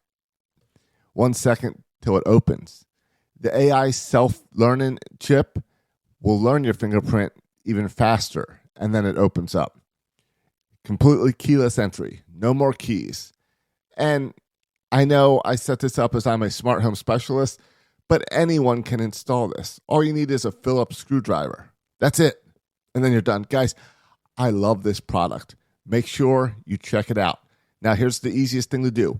1 second till it opens. The AI self-learning chip will learn your fingerprint even faster, and then it opens up. Completely keyless entry. No more keys. And I know I set this up as I'm a smart home specialist, but anyone can install this. All you need is a Phillips screwdriver. That's it. and then you're done. Guys, I love this product. Make sure you check it out. Now, here's the easiest thing to do.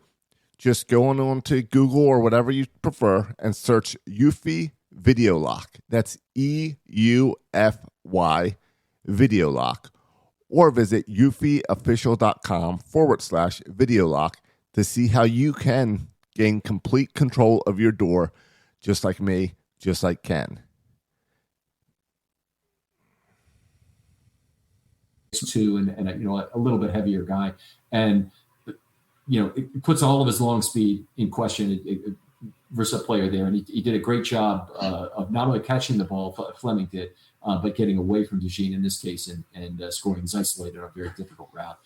Just go on to Google or whatever you prefer and search Eufy Video Lock. That's EUFY Video Lock. Or visit eufyofficial.com/video lock to see how you can gain complete control of your door, just like me, just like Ken. Too, and a little bit heavier guy, and it puts all of his long speed in question versus a player there, and he did a great job of not only catching the ball, Fleming did, but getting away from DeJean in this case and scoring. He's isolated on a very difficult route.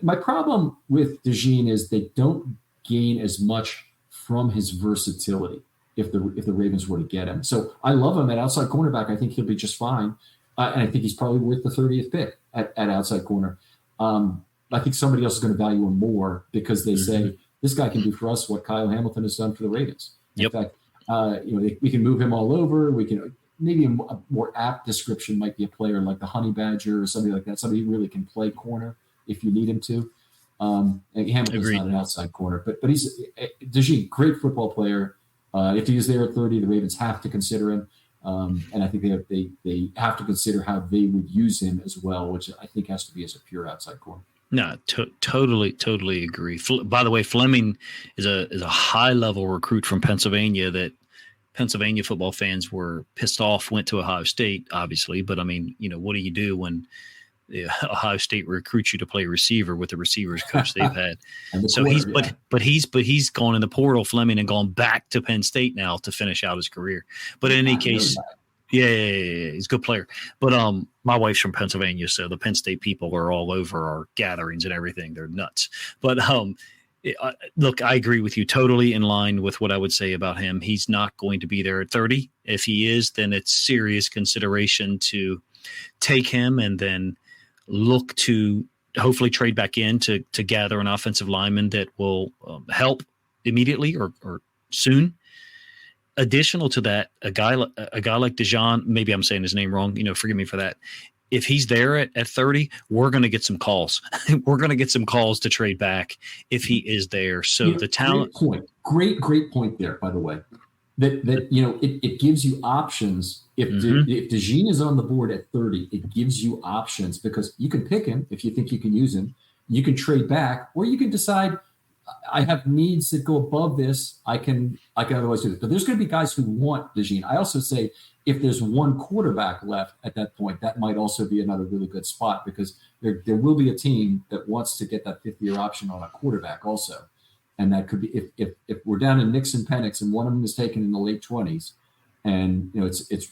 My problem with DeJean is they don't gain as much from his versatility if the Ravens were to get him. So I love him at outside cornerback. I think he'll be just fine. And I think he's probably worth the 30th pick at outside corner. I think somebody else is going to value him more because they say this guy can do for us what Kyle Hamilton has done for the Ravens. Yep. In fact, we can move him all over. We can maybe a more apt description might be a player like the Honey Badger or somebody like that. Somebody who really can play corner if you need him to. And Hamilton's not an outside corner, but he's DeJean, great football player. If he is there at 30, the Ravens have to consider him. And I think they have to consider how they would use him as well, which I think has to be as a pure outside corner. No, totally agree. By the way, Fleming is a high level recruit from Pennsylvania that Pennsylvania football fans were pissed off. Went to Ohio State, obviously, but I mean, what do you do when Ohio State recruits you to play receiver with the receivers coach they've had? So he's gone in the portal, Fleming, and gone back to Penn State now to finish out his career. But in any case, yeah, he's a good player. But my wife's from Pennsylvania, so the Penn State people are all over our gatherings and everything. They're nuts. But look, I agree with you, totally in line with what I would say about him. He's not going to be there at 30. If he is, then it's serious consideration to take him and then look to hopefully trade back in to gather an offensive lineman that will help immediately or soon. Additional to that, a guy like DeJean, maybe I'm saying his name wrong, forgive me for that. If he's there at 30, we're going to get some calls. We're going to get some calls to trade back if he is there. So the talent. Great point there, by the way. That it gives you options. If DeJean is on the board at 30, it gives you options because you can pick him if you think you can use him. You can trade back, or you can decide I have needs that go above this. I can otherwise do this. But there's going to be guys who want DeJean. I also say if there's one quarterback left at that point, that might also be another really good spot because there will be a team that wants to get that 5th-year option on a quarterback also. And that could be if we're down in Nixon Penix and one of them is taken in the late 20s, and it's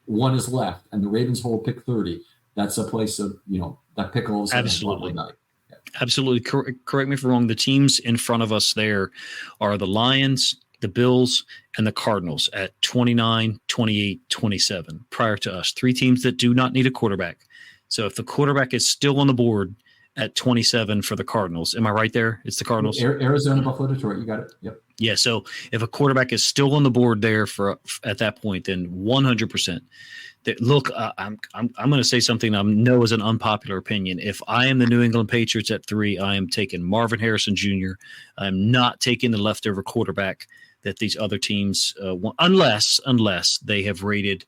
one is left, and the Ravens hold pick 30. That's a place of that pick all of a sudden. Absolutely. Absolutely. Correct me if I'm wrong. The teams in front of us there are the Lions, the Bills, and the Cardinals at 29, 28, 27 prior to us. 3 teams that do not need a quarterback. So if the quarterback is still on the board at 27 for the Cardinals, am I right there? It's the Cardinals. Arizona, Buffalo, Detroit. You got it. Yep. Yeah. So if a quarterback is still on the board there at that point, then 100%. Look, I'm going to say something I know is an unpopular opinion. If I am the New England Patriots at 3, I am taking Marvin Harrison Jr. I'm not taking the leftover quarterback that these other teams want, unless they have rated,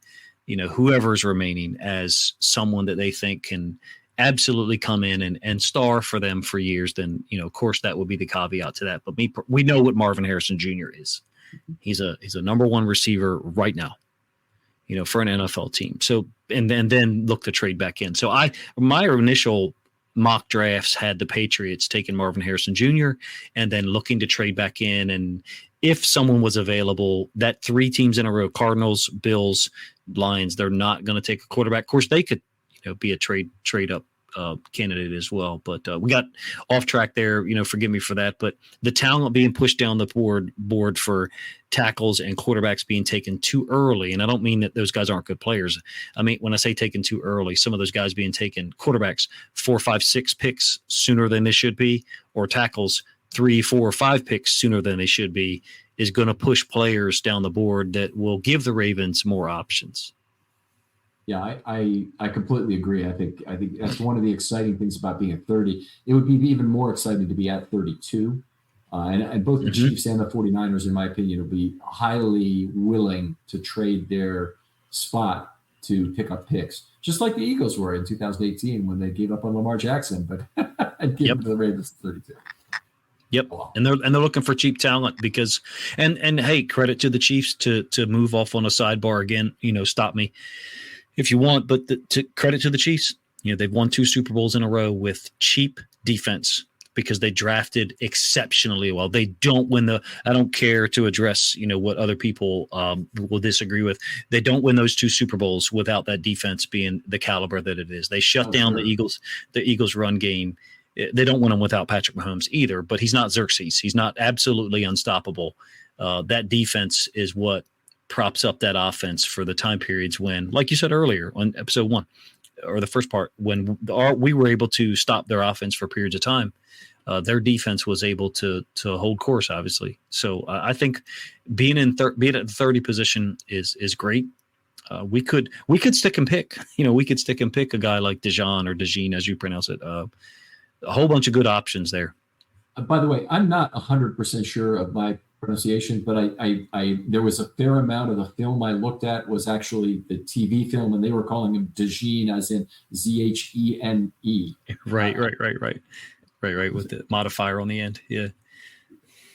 whoever's remaining as someone that they think can absolutely come in and star for them for years. Then, of course, that would be the caveat to that. But we know what Marvin Harrison Jr. is. He's a number 1 receiver right now. For an NFL team. So, and then look to trade back in. So my initial mock drafts had the Patriots taking Marvin Harrison Jr. and then looking to trade back in. And if someone was available, that 3 teams in a row, Cardinals, Bills, Lions, they're not going to take a quarterback. Of course, they could, be a trade up candidate as well. But we got off track there, forgive me for that. But the talent being pushed down the board for tackles and quarterbacks being taken too early. And I don't mean that those guys aren't good players. I mean, when I say taken too early, some of those guys being taken quarterbacks 4, 5, 6 picks sooner than they should be, or tackles 3, 4, 5 picks sooner than they should be, is going to push players down the board that will give the Ravens more options. Yeah, I completely agree. I think that's one of the exciting things about being at 30. It would be even more exciting to be at 32. And both the Mhm. Chiefs and the 49ers, in my opinion, will be highly willing to trade their spot to pick up picks, just like the Eagles were in 2018 when they gave up on Lamar Jackson, but and gave Yep. him to the Ravens 32. Yep. Wow. And they're looking for cheap talent because and hey, credit to the Chiefs to move off on a sidebar again. Stop me if you want, but to credit to the Chiefs, they've won 2 Super Bowls in a row with cheap defense because they drafted exceptionally well. They don't win I don't care to address, what other people will disagree with. They don't win those 2 Super Bowls without that defense being the caliber that it is. They shut down Sure. the Eagles run game. They don't win them without Patrick Mahomes either, but he's not Xerxes. He's not absolutely unstoppable. That defense is what props up that offense for the time periods when, like you said earlier on episode 1 or the first part, when we were able to stop their offense for periods of time. Their defense was able to hold course, obviously. So I think being at the 30 position is great. We could stick and pick. We could stick and pick a guy like Dejean or Dejeen, as you pronounce it. A whole bunch of good options there. By the way, I'm not 100% sure of my pronunciation, but I there was a fair amount of the film I looked at was actually the TV film, and they were calling him Dejeen, as in Zhene. Right, with the modifier on the end. Yeah.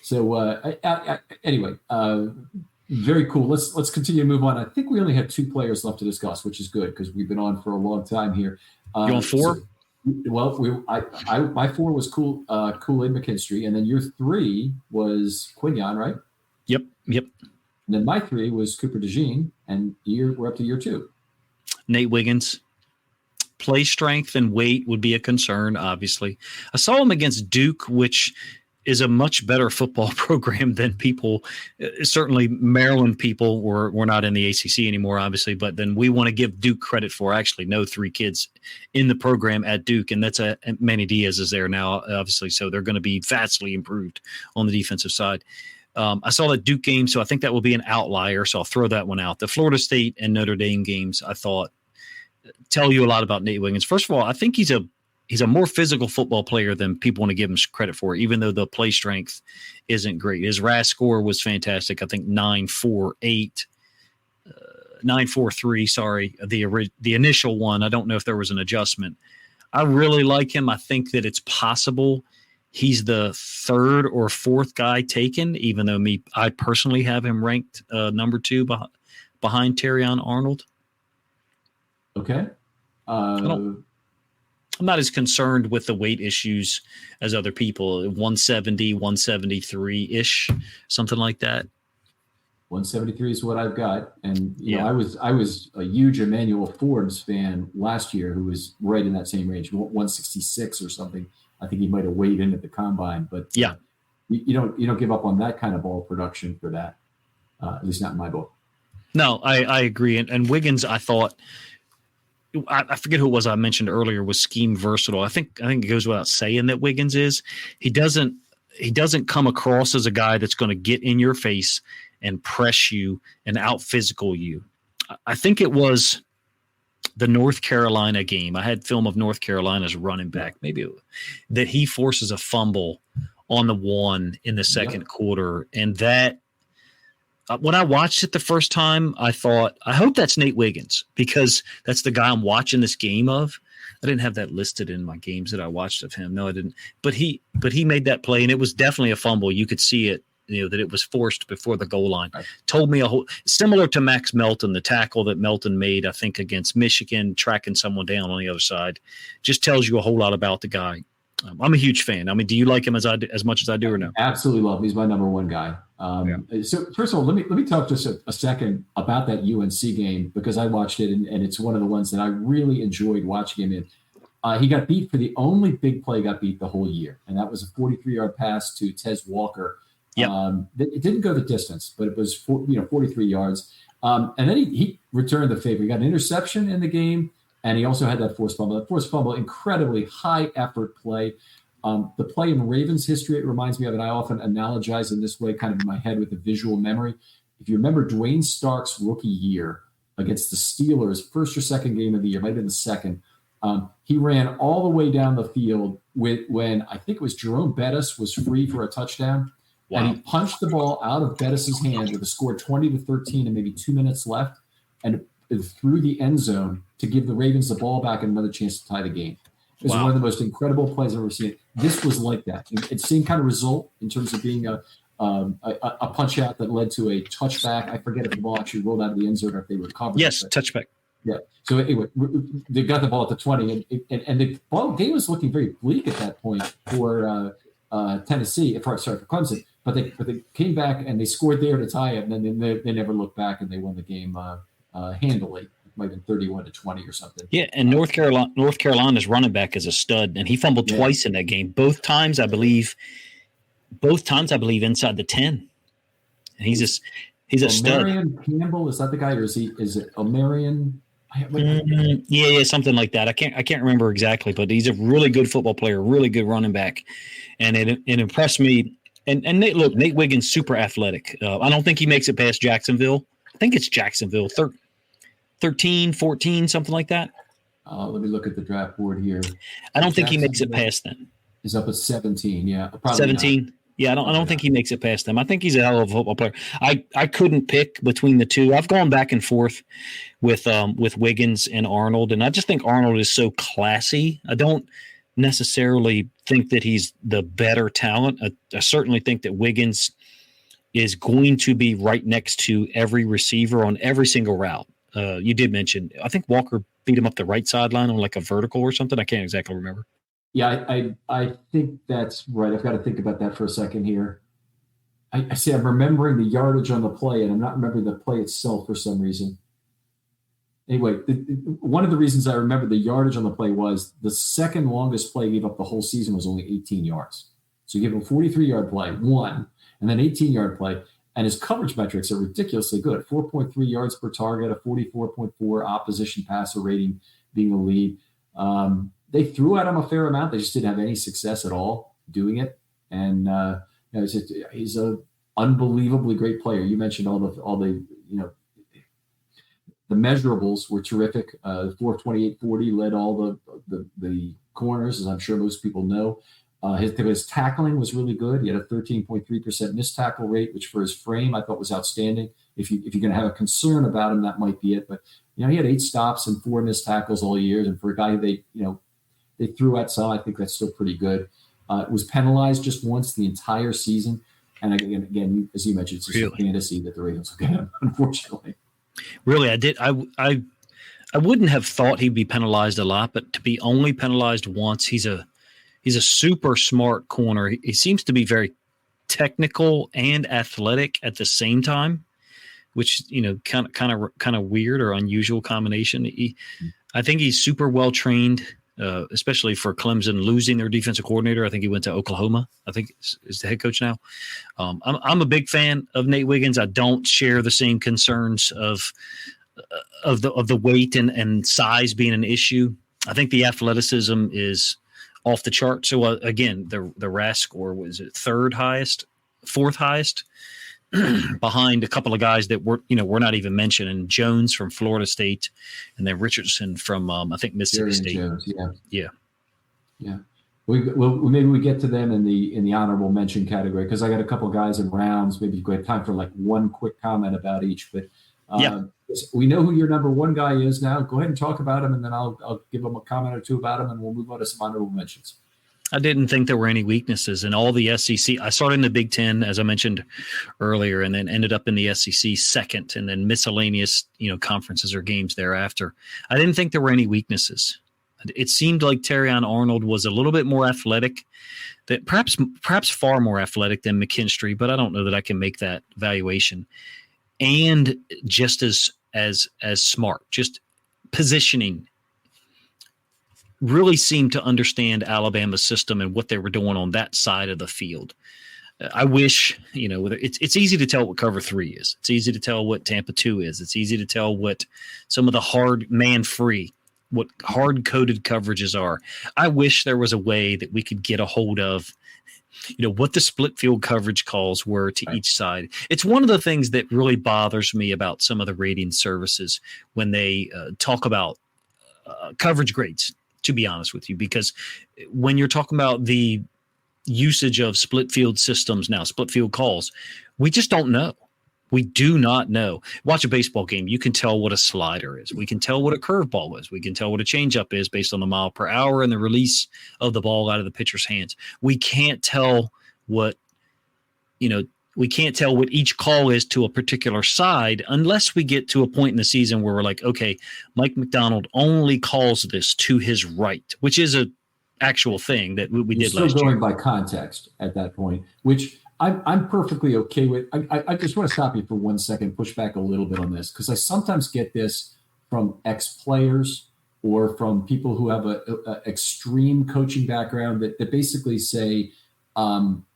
So anyway, very cool. Let's continue to move on. I think we only have 2 players left to discuss, which is good because we've been on for a long time here. You on 4? My 4 was Kool-Aid McKinstry, and then your 3 was Quinyon, right? Yep. And then my 3 was Cooper DeJean, and we're up to year 2. Nate Wiggins. Play strength and weight would be a concern, obviously. I saw him against Duke, which is a much better football program than people. Certainly, Maryland people were not in the ACC anymore, obviously, but then we want to give Duke credit for. I actually know 3 kids in the program at Duke, and that's Manny Diaz is there now, obviously, so they're going to be vastly improved on the defensive side. I saw that Duke game, so I think that will be an outlier, so I'll throw that one out. The Florida State and Notre Dame games, I thought, tell you a lot about Nate Wiggins. First of all, I think he's a more physical football player than people want to give him credit for, even though the play strength isn't great. His RAS score was fantastic. I think 9.48, 9.43. Sorry, the initial one. I don't know if there was an adjustment. I really like him. I think that it's possible he's the 3rd or 4th guy taken, even though I personally have him ranked number 2 behind Terrion Arnold. Okay. I'm not as concerned with the weight issues as other people. 170, 173-ish, something like that. 173 is what I've got. And you know, I was a huge Emmanuel Forbes fan last year who was right in that same range, 166 or something. I think he might have weighed in at the combine, but yeah, you don't give up on that kind of ball production for that. At least not in my book. No, I agree. And Wiggins, I thought, I forget who it was I mentioned earlier, was scheme versatile. I think it goes without saying that Wiggins is. He doesn't come across as a guy that's going to get in your face and press you and out physical you. I think it was the North Carolina game. I had film of North Carolina's running back, that he forces a fumble on the 1 in the second quarter. And that, when I watched it the first time, I thought, I hope that's Nate Wiggins, because that's the guy I'm watching this game of. I didn't have that listed in my games that I watched of him. No, I didn't. But he made that play, and it was definitely a fumble. You could see it, that it was forced before the goal line. Right. Told me similar to Max Melton, the tackle that Melton made, I think, against Michigan, tracking someone down on the other side. Just tells you a whole lot about the guy. I'm a huge fan. I mean, do you like him as much as I do, or no? Absolutely love him. He's my number 1 guy. So first of all, let me talk just a second about that UNC game, because I watched it and it's one of the ones that I really enjoyed watching him in. He got beat for the only big play got beat the whole year, and that was a 43-yard pass to Tez Walker. Yep. It didn't go the distance, but it was 43 yards. And then he returned the favor. He got an interception in the game, and he also had that forced fumble. That forced fumble, incredibly high effort play. The play in Ravens history, it reminds me of, and I often analogize in this way, kind of in my head with a visual memory. If you remember Dwayne Stark's rookie year, against the Steelers, first or second game of the year, might have been the second. He ran all the way down the field when I think it was Jerome Bettis was free for a touchdown. Wow. And he punched the ball out of Bettis's hand with a score 20-13 and maybe 2 minutes left, and through the end zone to give the Ravens the ball back and another chance to tie the game. It was one of the most incredible plays I've ever seen. This was like that. It's same kind of result in terms of being a punch out that led to a touchback. I forget if the ball actually rolled out of the end zone or if they recovered. Yes, touchback. Yeah. So anyway, they got the ball at the 20, and the ball game was looking very bleak at that point for Tennessee. For Clemson. But they came back and they scored there to tie it, and then they never looked back and they won the game handily. It might have been 31-20 or something. Yeah, and North Carolina's running back is a stud, and he fumbled twice in that game. Both times, I believe, inside the 10. And he's a stud. Omarion Campbell, is that the guy, or is it Omarion? Yeah, something like that. I can't remember exactly, but he's a really good football player, really good running back, and it impressed me. And Nate Wiggins, super athletic. I don't think he makes it past Jacksonville. I think it's Jacksonville, 13, 14, something like that. Let me look at the draft board here. I don't think he makes it past them. He's up at 17, yeah. 17? Not. Yeah, I don't think he makes it past them. I think he's a hell of a football player. I couldn't pick between the two. I've gone back and forth with Wiggins and Arnold, and I just think Arnold is so classy. I don't necessarily think that he's the better talent. I certainly think that Wiggins is going to be right next to every receiver on every single route. You did mention, I think Walker beat him up the right sideline on like a vertical or something. I can't exactly remember. Yeah, I think that's right. I've got to think about that for a second here. I see I'm remembering the yardage on the play, and I'm not remembering the play itself for some reason. Anyway, one of the reasons I remember the yardage on the play was the second longest play he gave up the whole season was only 18 yards. So you give him a 43-yard play, one, and then 18-yard play, and his coverage metrics are ridiculously good. 4.3 yards per target, a 44.4 opposition passer rating being the lead. They threw at him a fair amount. They just didn't have any success at all doing it. And he's an unbelievably great player. You mentioned all the the measurables were terrific. 4.28.40 led all the corners, as I'm sure most people know. His tackling was really good. He had a 13.3% missed tackle rate, which for his frame I thought was outstanding. If you're going to have a concern about him, that might be it. But he had 8 stops and 4 missed tackles all year, and for a guy they threw at some, I think that's still pretty good. Was penalized just once the entire season, and again, as you mentioned, it's just a fantasy that the Ravens will get him, unfortunately. Really, I did. I wouldn't have thought he'd be penalized a lot, but to be only penalized once, he's a super smart corner. He seems to be very technical and athletic at the same time, which kind of weird or unusual combination. I think he's super well trained, especially for Clemson losing their defensive coordinator. I think he went to Oklahoma. I think is the head coach now. I'm a big fan of Nate Wiggins. I don't share the same concerns of the weight and size being an issue. I think the athleticism is off the chart. So again, the RAS score was it fourth highest, behind a couple of guys that we're not even mentioning. Jones from Florida State, and then Richardson from I think Mississippi State. Jones, yeah. Well, maybe we get to them in the honorable mention category, because I got a couple of guys in rounds. Maybe you have time for like one quick comment about each. But we know who your number one guy is now. Go ahead and talk about him, and then I'll give them a comment or two about him, and we'll move on to some honorable mentions. I didn't think there were any weaknesses in all the SEC. I started in the Big Ten, as I mentioned earlier, and then ended up in the SEC second, and then miscellaneous, conferences or games thereafter. I didn't think there were any weaknesses. It seemed like Terrion Arnold was a little bit more athletic, that perhaps far more athletic than McKinstry, but I don't know that I can make that valuation. And just as smart, just positioning. Really seemed to understand Alabama's system and what they were doing on that side of the field. I wish, it's easy to tell what cover 3 is. It's easy to tell what Tampa 2 is. It's easy to tell what some of the hard man free, what hard coded coverages are. I wish there was a way that we could get a hold of what the split field coverage calls were to each side. It's one of the things that really bothers me about some of the rating services when they talk about coverage grades, to be honest with you, because when you're talking about the usage of split field systems now, split field calls, we just don't know. We do not know. Watch a baseball game. You can tell what a slider is. We can tell what a curveball is. We can tell what a changeup is based on the mile per hour and the release of the ball out of the pitcher's hands. We can't tell what each call is to a particular side unless we get to a point in the season where we're like, okay, Mike McDonald only calls this to his right, which is a actual thing that we did last year. Still going by context at that point, which I'm perfectly okay with. I just want to stop you for 1 second, push back a little bit on this, because I sometimes get this from ex-players or from people who have a extreme coaching background that basically say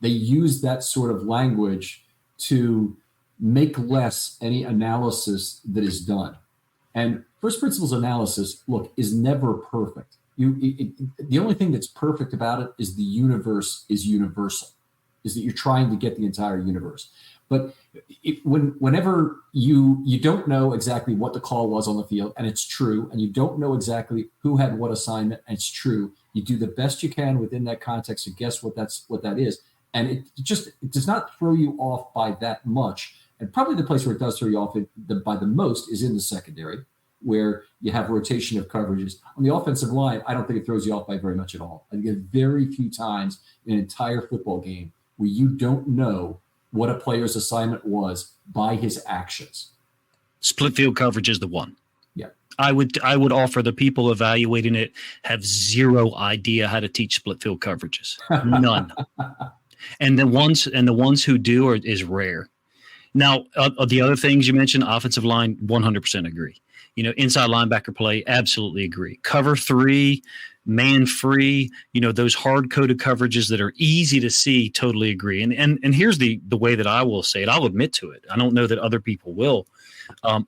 they use that sort of language to make less any analysis that is done. And first principles analysis, look, is never perfect. The only thing that's perfect about it is the universe is universal, is that you're trying to get the entire universe. But whenever you don't know exactly what the call was on the field, and it's true, and you don't know exactly who had what assignment, and it's true, you do the best you can within that context to guess what that is. And it does not throw you off by that much. And probably the place where it does throw you off by the most is in the secondary, where you have rotation of coverages. On the offensive line, I don't think it throws you off by very much at all. I think very few times in an entire football game where you don't know what a player's assignment was by his actions. Split field coverage is the one. Yeah. I would offer the people evaluating it have zero idea how to teach split field coverages. None. And the ones who do is rare. Now, the other things you mentioned, offensive line, 100% agree. Inside linebacker play, absolutely agree. Cover 3, man free, those hard-coded coverages that are easy to see, totally agree. And here's the way that I will say it. I'll admit to it. I don't know that other people will.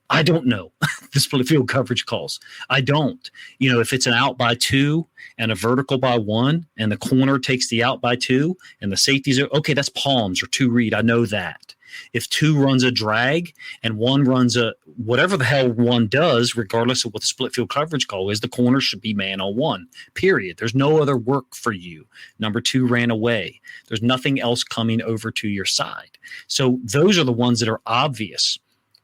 I don't know the split field coverage calls. I don't. If it's an out by 2 and a vertical by 1 and the corner takes the out by 2 and the safeties are, okay, that's palms or 2 read. I know that. If 2 runs a drag and 1 runs a whatever the hell 1 does, regardless of what the split field coverage call is, the corner should be man on 1, period. There's no other work for you. Number 2 ran away. There's nothing else coming over to your side. So those are the ones that are obvious.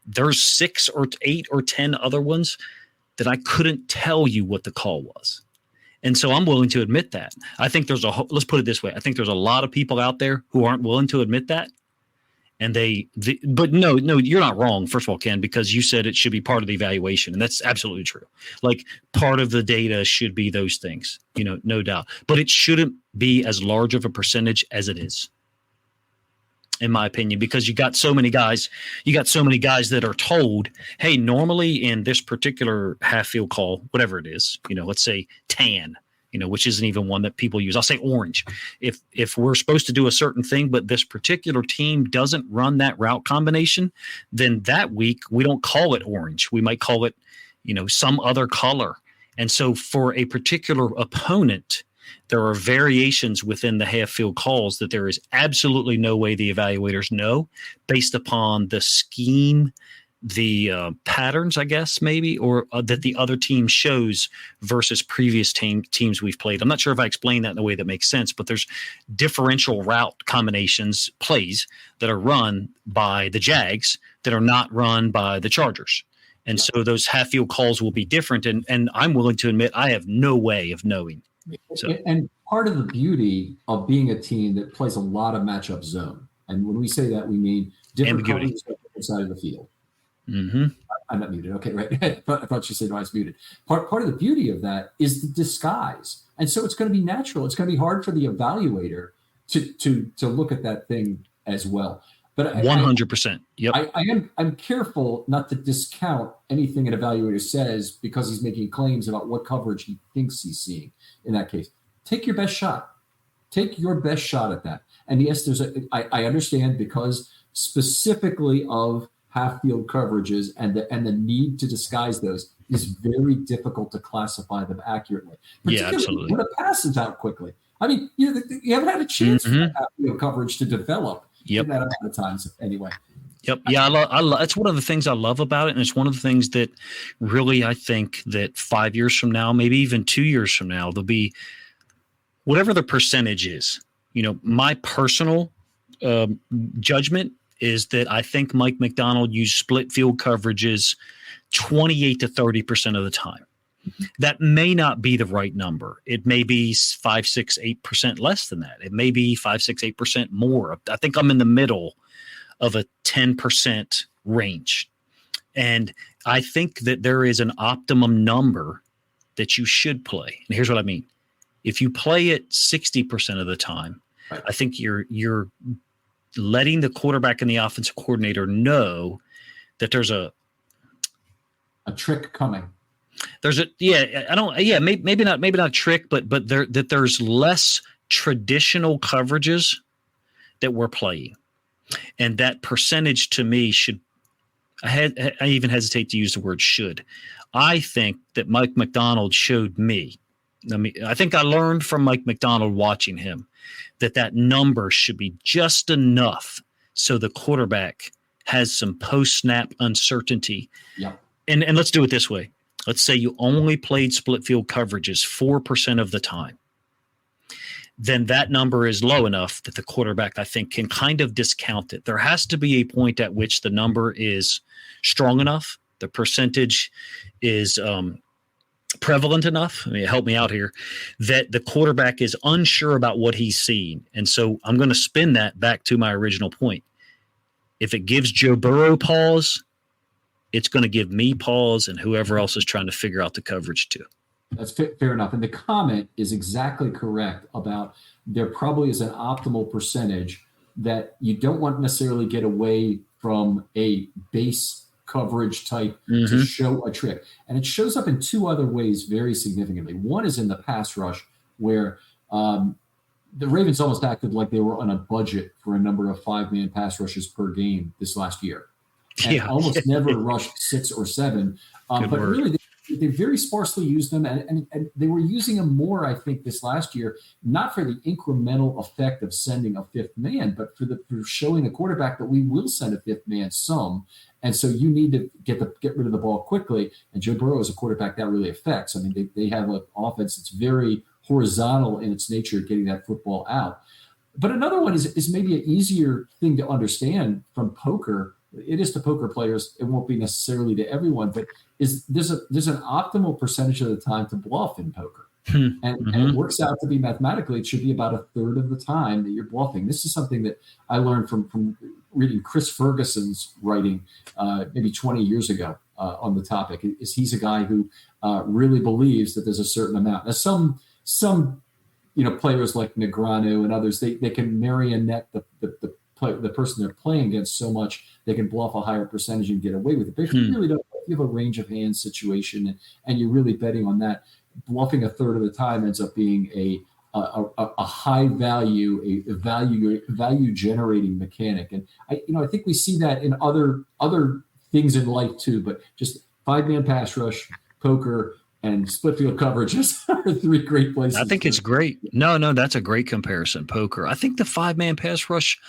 There's 6 or 8 or 10 other ones that I couldn't tell you what the call was. And so I'm willing to admit that. I think let's put it this way. I think there's a lot of people out there who aren't willing to admit that. And but no, you're not wrong. First of all, Ken, because you said it should be part of the evaluation. And that's absolutely true. Like part of the data should be those things, no doubt, but it shouldn't be as large of a percentage as it is, in my opinion, because you got so many guys that are told, hey, normally in this particular half field call, whatever it is, let's say tan, which isn't even one that people use. I'll say orange. If we're supposed to do a certain thing, but this particular team doesn't run that route combination, then that week we don't call it orange. We might call it, some other color. And so for a particular opponent, there are variations within the half field calls that there is absolutely no way the evaluators know based upon the scheme, the patterns, I guess, maybe, or that the other team shows versus previous teams we've played. I'm not sure if I explained that in a way that makes sense, but there's differential route combinations, plays that are run by the Jags that are not run by the Chargers. And so those half field calls will be different. And I'm willing to admit I have no way of knowing. So. And part of the beauty of being a team that plays a lot of matchup zone, and when we say that, we mean different coverage on different side of the field. Mm-hmm. I'm not muted. Okay, right. I thought you said no, I was muted. Part of the beauty of that is the disguise, and so it's going to be natural. It's going to be hard for the evaluator to look at that thing as well. But 100%. Yep. I'm careful not to discount anything an evaluator says because he's making claims about what coverage he thinks he's seeing. In that case, take your best shot. Take your best shot at that. And yes, I understand because specifically of half field coverages and the need to disguise those is very difficult to classify them accurately. Yeah, absolutely. When a pass is out quickly, I mean, you haven't had a chance for Mhm. that coverage to develop Yep. in that amount of times anyway. Yep. Yeah. That's one of the things I love about it. And it's one of the things that really, I think that 5 years from now, maybe even 2 years from now, there'll be whatever the percentage is. My personal judgment is that I think Mike Macdonald used split field coverages 28 to 30% of the time. That may not be the right number. It may be 5, 6, 8% less than that. It may be 5, 6, 8% more. I think I'm in the middle of a 10% range. And I think that there is an optimum number that you should play. And here's what I mean. If you play it 60% of the time, right, I think you're letting the quarterback and the offensive coordinator know that there's a trick coming. Maybe not trick, but there's less traditional coverages that we're playing. And that percentage to me I even hesitate to use the word should. I think that Mike Macdonald showed me. I think I learned from Mike Macdonald watching him that number should be just enough so the quarterback has some post-snap uncertainty. Yeah. And let's do it this way. Let's say you only played split field coverages 4% of the time. Then that number is low enough that the quarterback, I think, can kind of discount it. There has to be a point at which the number is strong enough, the percentage is prevalent enough, help me out here, that the quarterback is unsure about what he's seeing. And so I'm going to spin that back to my original point. If it gives Joe Burrow pause, it's going to give me pause and whoever else is trying to figure out the coverage too. That's fair enough. And the comment is exactly correct about there probably is an optimal percentage that you don't want to necessarily get away from a base coverage type to show a trick. And it shows up in two other ways very significantly. One is in the pass rush where the Ravens almost acted like they were on a budget for a number of 5-man pass rushes per game this last year. And almost never rushed 6 or 7. But word. Really, they very sparsely used them, and they were using them more, I think, this last year, not for the incremental effect of sending a fifth man, but for showing the quarterback that we will send a fifth man some. And so you need to get rid of the ball quickly. And Joe Burrow is a quarterback that really affects. I mean, they have an offense that's very horizontal in its nature, getting that football out. But another one is maybe an easier thing to understand from poker. It is to poker players. It won't be necessarily to everyone, but there's an optimal percentage of the time to bluff in poker. And it works out to be mathematically, it should be about a third of the time that you're bluffing. This is something that I learned from reading Chris Ferguson's writing maybe 20 years ago on the topic. He's a guy who really believes that there's a certain amount. Now, some players like Negreanu and others, they can marionette the person they're playing against so much they can bluff a higher percentage and get away with it. But if you really don't, if you have a range of hands situation and you're really betting on that, bluffing a third of the time ends up being a high value, a value generating mechanic. And I think we see that in other things in life too. But just 5-man pass rush, poker, and split field coverages are 3 great places. I think it's great. No, that's a great comparison. Poker. I think the 5-man pass rush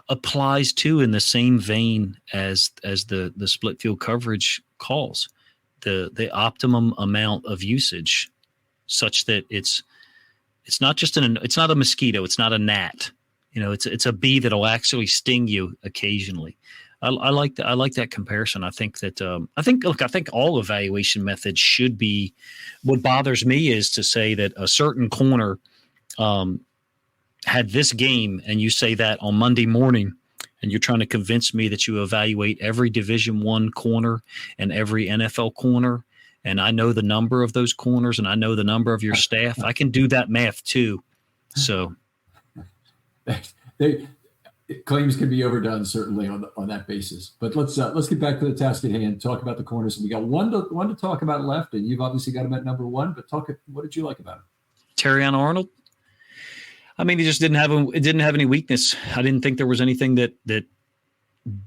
applies too in the same vein as the split field coverage calls. The optimum amount of usage, such that it's not just it's not a mosquito, it's not a gnat. It's a bee that'll actually sting you occasionally. I like that. I like that comparison. I think that I think all evaluation methods should be. What bothers me is to say that a certain corner had this game, and you say that on Monday morning, and you're trying to convince me that you evaluate every Division I corner and every NFL corner, and I know the number of those corners and I know the number of your staff. I can do that math too. So. Claims can be overdone certainly on that basis, but let's get back to the task at hand. Talk about the corners, and we got one to talk about left, and you've obviously got him at number 1. But what did you like about him? Terrion Arnold. I mean, he just didn't have any weakness. I didn't think there was anything that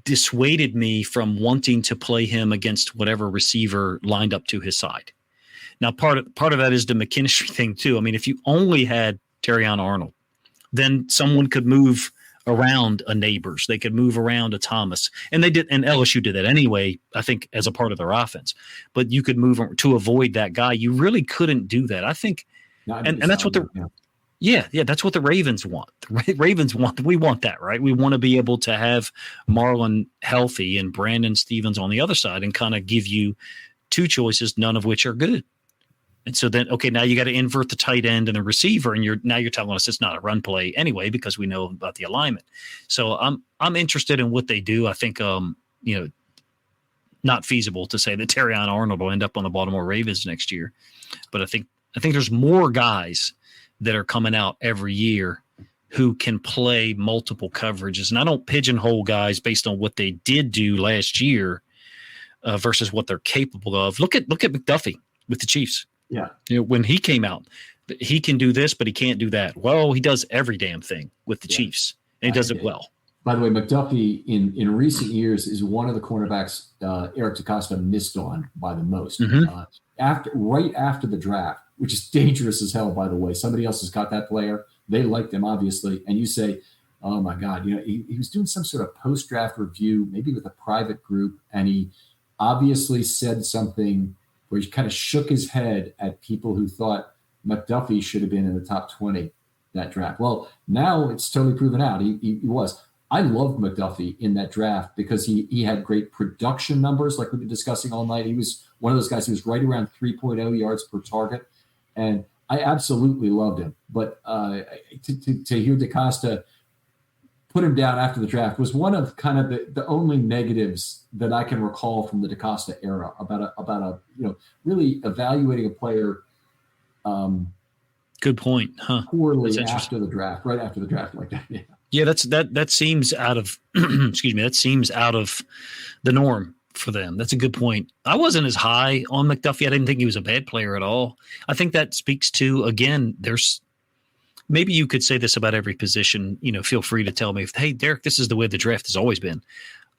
dissuaded me from wanting to play him against whatever receiver lined up to his side. Now, part of that is the McKinstry thing too. I mean, if you only had Terrion Arnold. Then someone could move around a Neighbors. They could move around a Thomas. And they did, and LSU did that anyway, I think, as a part of their offense. But you could move to avoid that guy. You really couldn't do that. I think, and that's what that's what the Ravens want. The Ravens we want that, right? We want to be able to have Marlon healthy and Brandon Stevens on the other side and kind of give you two choices, none of which are good. And so then, okay, now you got to invert the tight end and the receiver, and you're telling us it's not a run play anyway because we know about the alignment. So I'm interested in what they do. I think not feasible to say that Terrion Arnold will end up on the Baltimore Ravens next year, but I think there's more guys that are coming out every year who can play multiple coverages, and I don't pigeonhole guys based on what they did do last year versus what they're capable of. Look at McDuffie with the Chiefs. Yeah. When he came out, he can do this, but he can't do that. Well, he does every damn thing with the Chiefs, and he does it well. By the way, McDuffie in recent years is one of the cornerbacks Eric DeCosta missed on by the most. Right after the draft, which is dangerous as hell, by the way. Somebody else has got that player. They liked him, obviously. And you say, oh, my God, he was doing some sort of post-draft review, maybe with a private group, and he obviously said something where he kind of shook his head at people who thought McDuffie should have been in the top 20 that draft. Well, now it's totally proven out. He was. I loved McDuffie in that draft because he had great production numbers, like we've been discussing all night. He was one of those guys who was right around 3.0 yards per target, and I absolutely loved him. But to hear DeCosta put him down after the draft was one of kind of the only negatives that I can recall from the DeCosta era about a really evaluating a player. Good point, huh? Poorly after the draft, right after the draft, like that. Yeah. Yeah, that seems out of excuse me, that seems out of the norm for them. That's a good point. I wasn't as high on McDuffie. I didn't think he was a bad player at all. I think that speaks to, again, there's maybe you could say this about every position. Feel free to tell me, hey, Derek, this is the way the draft has always been.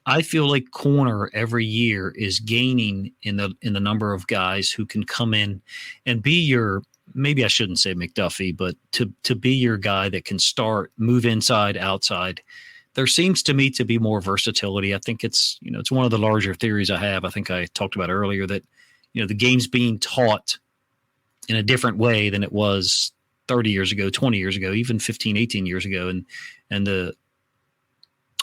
I feel like corner every year is gaining in the number of guys who can come in and be your, maybe I shouldn't say McDuffie, but to be your guy that can start, move inside, outside. There seems to me to be more versatility. I think it's one of the larger theories I have. I think I talked about earlier that, the game's being taught in a different way than it was 30 years ago, 20 years ago, even 15, 18 years ago. And the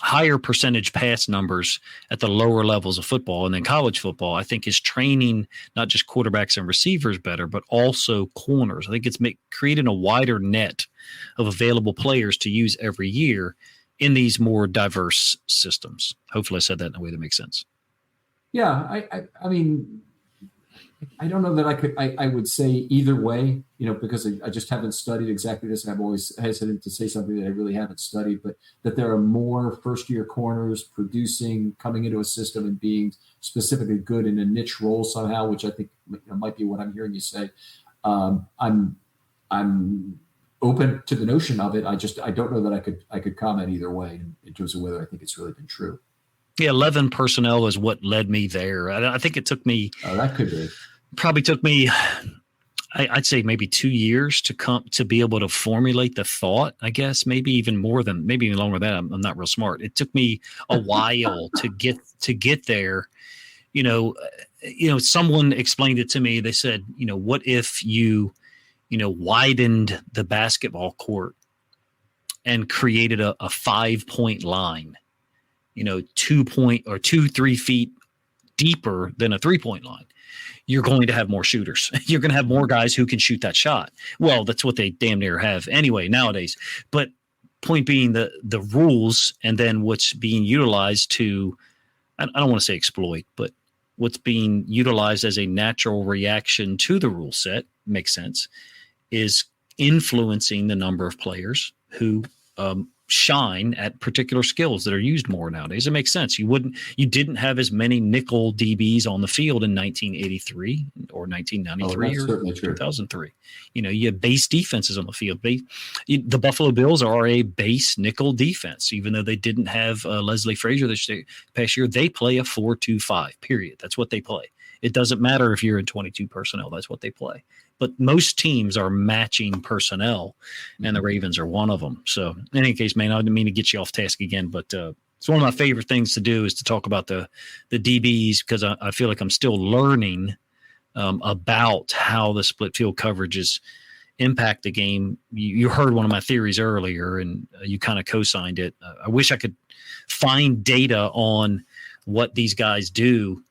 higher percentage pass numbers at the lower levels of football and then college football, I think is training not just quarterbacks and receivers better, but also corners. I think it's creating a wider net of available players to use every year in these more diverse systems. Hopefully I said that in a way that makes sense. Yeah. I mean, I don't know that I would say either way, because I just haven't studied exactly this. And I'm always hesitant to say something that I really haven't studied, but that there are more first-year corners coming into a system and being specifically good in a niche role somehow, which I think might be what I'm hearing you say. I'm open to the notion of it. I don't know that I could comment either way in terms of whether I think it's really been true. Yeah, 11 personnel is what led me there. I think it took me. That could be. Probably took me, I'd say maybe 2 years to be able to formulate the thought. I guess maybe even longer than that. I'm not real smart. It took me a while to get there. Someone explained it to me. They said, what if you widened the basketball court and created a 5-point line, 2-3 feet deeper than a 3-point line. You're going to have more shooters. You're going to have more guys who can shoot that shot. Well, that's what they damn near have anyway nowadays. But point being the rules and then what's being utilized to, I don't want to say exploit, but what's being utilized as a natural reaction to the rule set, makes sense, is influencing the number of players who shine at particular skills that are used more nowadays. It makes sense. You didn't have as many nickel DBs on the field in 1983 or 1993 or 2003. You have base defenses on the field. The Buffalo Bills are a base nickel defense, even though they didn't have Leslie Frazier this past year. They play a 4-2-5. Period. That's what they play. It doesn't matter if you're in 22 personnel. That's what they play. But most teams are matching personnel, and the Ravens are one of them. So in any case, man, I didn't mean to get you off task again, but it's one of my favorite things to do is to talk about the DBs, because I feel like I'm still learning about how the split field coverages impact the game. You heard one of my theories earlier, and you kind of co-signed it. I wish I could find data on what these guys do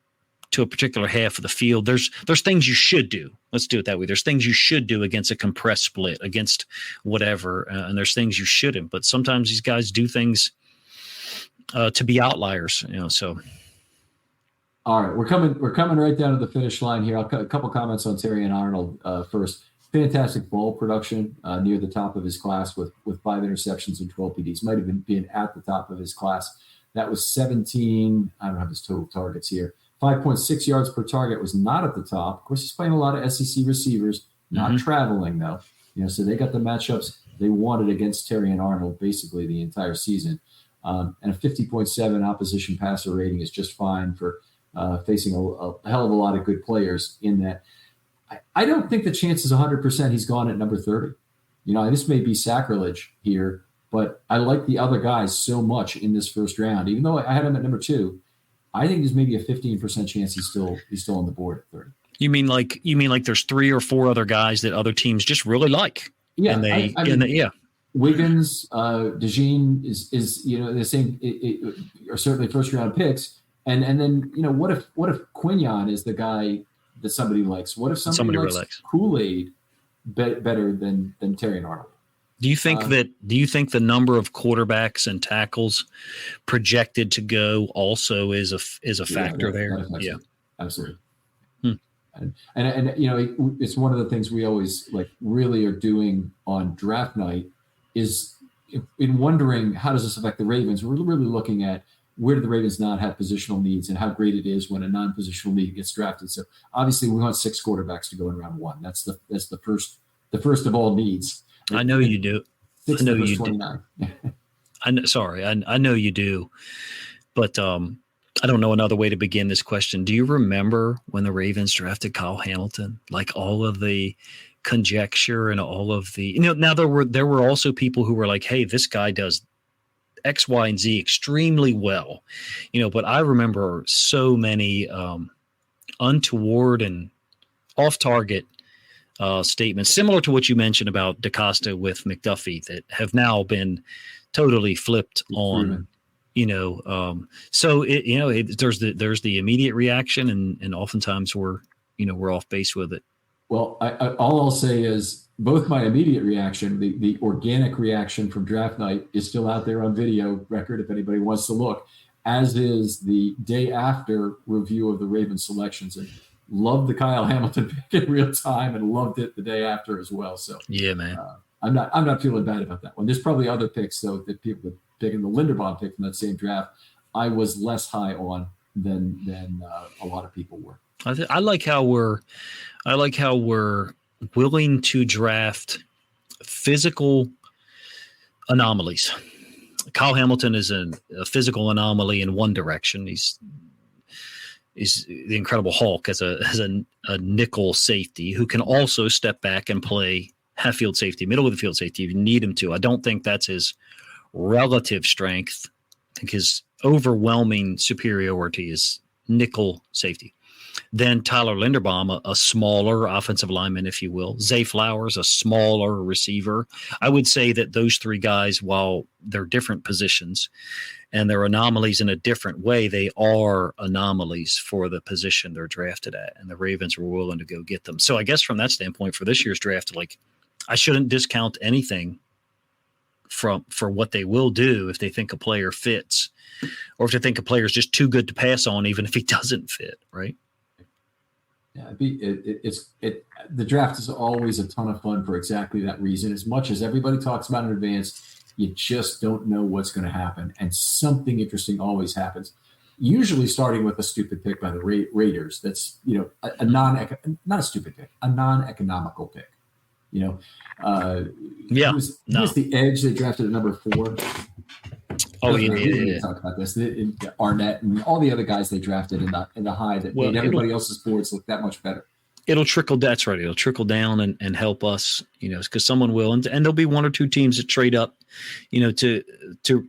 to a particular half of the field. There's things you should do. Let's do it that way. There's things you should do against a compressed split, against whatever, and there's things you shouldn't. But sometimes these guys do things to be outliers, So, all right, we're coming right down to the finish line here. A couple comments on Terrion Arnold first. Fantastic ball production near the top of his class with 5 interceptions and 12 PDs. Might have been at the top of his class. That was 17. I don't have his total targets here. 5.6 yards per target was not at the top. Of course, he's playing a lot of SEC receivers, not traveling though. So they got the matchups they wanted against Terrion Arnold basically the entire season. And a 50.7 opposition passer rating is just fine for facing a hell of a lot of good players in that. I don't think the chance is 100% he's gone at number 30. This may be sacrilege here, but I like the other guys so much in this first round. Even though I had him at number 2, I think there's maybe a 15% chance he's still on the board at 30. You mean like there's 3 or 4 other guys that other teams just really like? Yeah, and Wiggins, DeJean is the same, are certainly first round picks. And then what if Quinion is the guy that somebody likes? What if somebody likes really Kool-Aid better than Terrion Arnold? Do you think the number of quarterbacks and tackles projected to go also is a factor there? Yeah, absolutely. And it's one of the things we always really are doing on draft night is in wondering how does this affect the Ravens. We're really looking at where do the Ravens not have positional needs and how great it is when a non-positional need gets drafted. So obviously we want 6 quarterbacks to go in round 1. That's the first of all needs. I know you do. 6 I know you 29. do. I know you do, but I don't know another way to begin this question. Do you remember when the Ravens drafted Kyle Hamilton? Like all of the conjecture and all of the now there were also people who were like, hey, this guy does X, Y, and Z extremely well, but I remember so many untoward and off target statements similar to what you mentioned about DaCosta with McDuffie that have now been totally flipped on. So there's the immediate reaction, and oftentimes we're off base with it. Well, all I'll say is both my immediate reaction, the organic reaction from draft night, is still out there on video record if anybody wants to look, as is the day after review of the Ravens selections. And loved the Kyle Hamilton pick in real time and loved it the day after as well. So yeah, man, I'm not feeling bad about that one. There's probably other picks though that people would pick in the Linderbaum pick from that same draft. I was less high on than a lot of people were. I like how we're willing to draft physical anomalies. Kyle Hamilton is a physical anomaly in one direction. He's the Incredible Hulk as a nickel safety who can also step back and play half field safety, middle of the field safety if you need him to. I don't think that's his relative strength. I think his overwhelming superiority is nickel safety. Then Tyler Linderbaum, a smaller offensive lineman, if you will. Zay Flowers, a smaller receiver. I would say that those 3 guys, while they're different positions and they're anomalies in a different way, they are anomalies for the position they're drafted at. And the Ravens were willing to go get them. So I guess from that standpoint, for this year's draft, I shouldn't discount anything for what they will do if they think a player fits, or if they think a player is just too good to pass on, even if he doesn't fit, right? Yeah, the draft is always a ton of fun for exactly that reason. As much as everybody talks about in advance, you just don't know what's going to happen, and something interesting always happens. Usually, starting with a stupid pick by the Raiders. That's not a stupid pick, a non-economical pick. Who's the edge they drafted at number 4? Oh Doesn't yeah, matter. yeah, We haven't yeah. even talked about this. Arnett and all the other guys they drafted in the high that Well, made everybody else's boards look that much better. It'll trickle. That's right. It'll trickle down and help us, because someone will, and there'll be one or two teams that trade up, to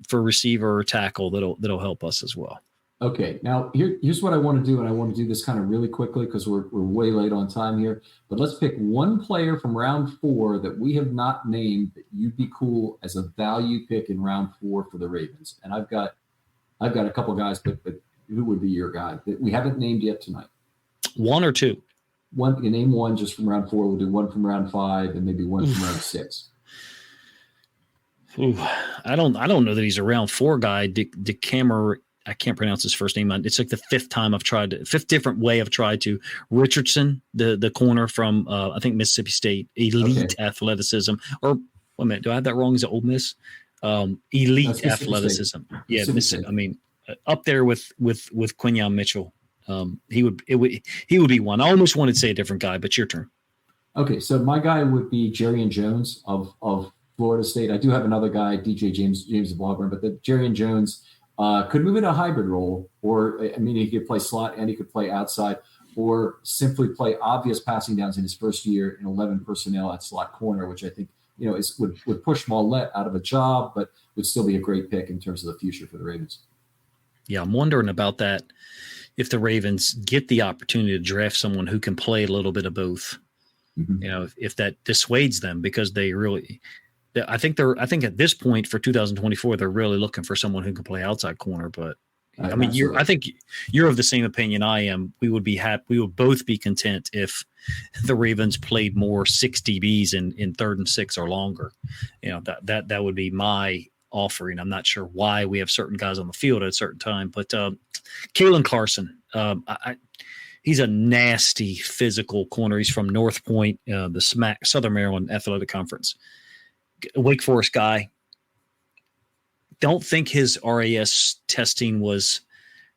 for receiver or tackle that'll help us as well. Okay, now here's what I want to do, and I want to do this kind of really quickly because we're way late on time here. But let's pick one player from round 4 that we have not named that you'd be cool as a value pick in round 4 for the Ravens. And I've got a couple guys, but who would be your guy that we haven't named yet tonight? One or two. One, you name one just from round 4. We'll do one from round 5, and maybe one from round 6. Ooh, I don't know that he's a round 4 guy. DeCamera. I can't pronounce his first name. It's like the fifth different way I've tried to. Richardson, the corner from I think Mississippi State, elite athleticism. Or wait a minute, do I have that wrong? Is it Ole Miss? Elite athleticism. Yeah, Mississippi. I mean, up there with Quinyon Mitchell. He would be one. I almost wanted to say a different guy, but your turn. Okay, so my guy would be Jerrion Jones of Florida State. I do have another guy, DJ James of Auburn, but the Jerrion Jones could move in a hybrid role, or he could play slot and he could play outside, or simply play obvious passing downs in his first year in 11 personnel at slot corner, which I think would push Mollett out of a job, but would still be a great pick in terms of the future for the Ravens. Yeah, I'm wondering about that. If the Ravens get the opportunity to draft someone who can play a little bit of both, if that dissuades them, because I think at this point for 2024, they're really looking for someone who can play outside corner. But I think you're of the same opinion I am. We would be happy. We would both be content if the Ravens played more 6 DBs in 3rd and 6 or longer. That would be my offering. I'm not sure why we have certain guys on the field at a certain time, but Kalen Carson, he's a nasty physical corner. He's from North Point, the Southern Maryland Athletic Conference. Wake Forest guy. Don't think his RAS testing was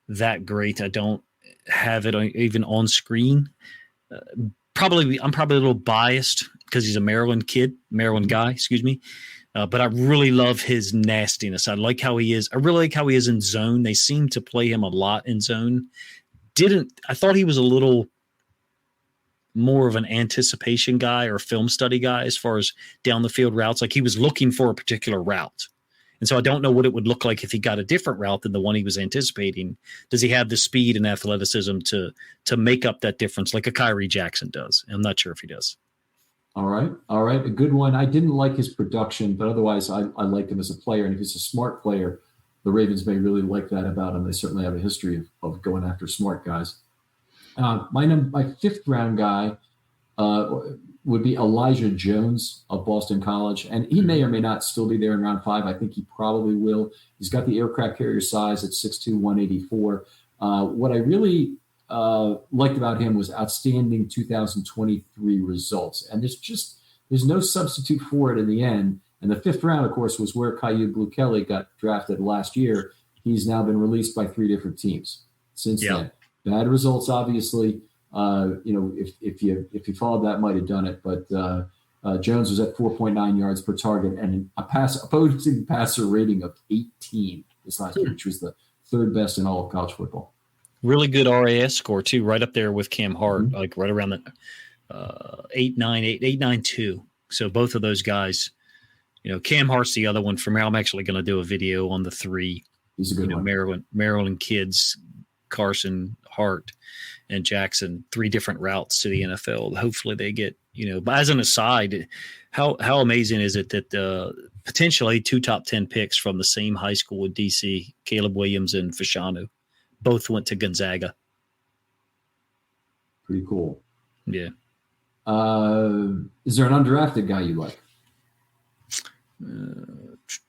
that great. I don't have it even on screen. I'm probably a little biased because he's a Maryland guy, excuse me. But I really love his nastiness. I like how he is. I really like how he is in zone. They seem to play him a lot in zone. I thought he was a little more of an anticipation guy or film study guy as far as down the field routes. Like he was looking for a particular route. And so I don't know what it would look like if he got a different route than the one he was anticipating. Does he have the speed and athleticism to make up that difference like a Kyrie Jackson does? I'm not sure if he does. All right. A good one. I didn't like his production, but otherwise I liked him as a player. And if he's a smart player, the Ravens may really like that about him. They certainly have a history of going after smart guys. My 5th round guy would be Elijah Jones of Boston College. And he may or may not still be there in round 5. I think he probably will. He's got the aircraft carrier size at 6'2", 184. What I really liked about him was outstanding 2023 results. And there's no substitute for it in the end. And the 5th round, of course, was where Caillou Blue-Kelly got drafted last year. He's now been released by 3 different teams since then. Bad results, obviously. If you followed that, might have done it. But Jones was at 4.9 yards per target and opposing passer rating of 18 this last year, which was the 3rd best in all of college football. Really good RAS score too, right up there with Cam Hart, like right around the 8.92. So both of those guys, Cam Hart's the other one. From here, I'm actually going to do a video on the 3. He's a good one. Maryland kids, Carson, Hart, and Jackson, 3 different routes to the NFL. Hopefully they get, but as an aside, how amazing is it that potentially 2 top 10 picks from the same high school in DC, Caleb Williams and Fashanu, both went to Gonzaga. Pretty cool. Yeah. Is there an undrafted guy you like?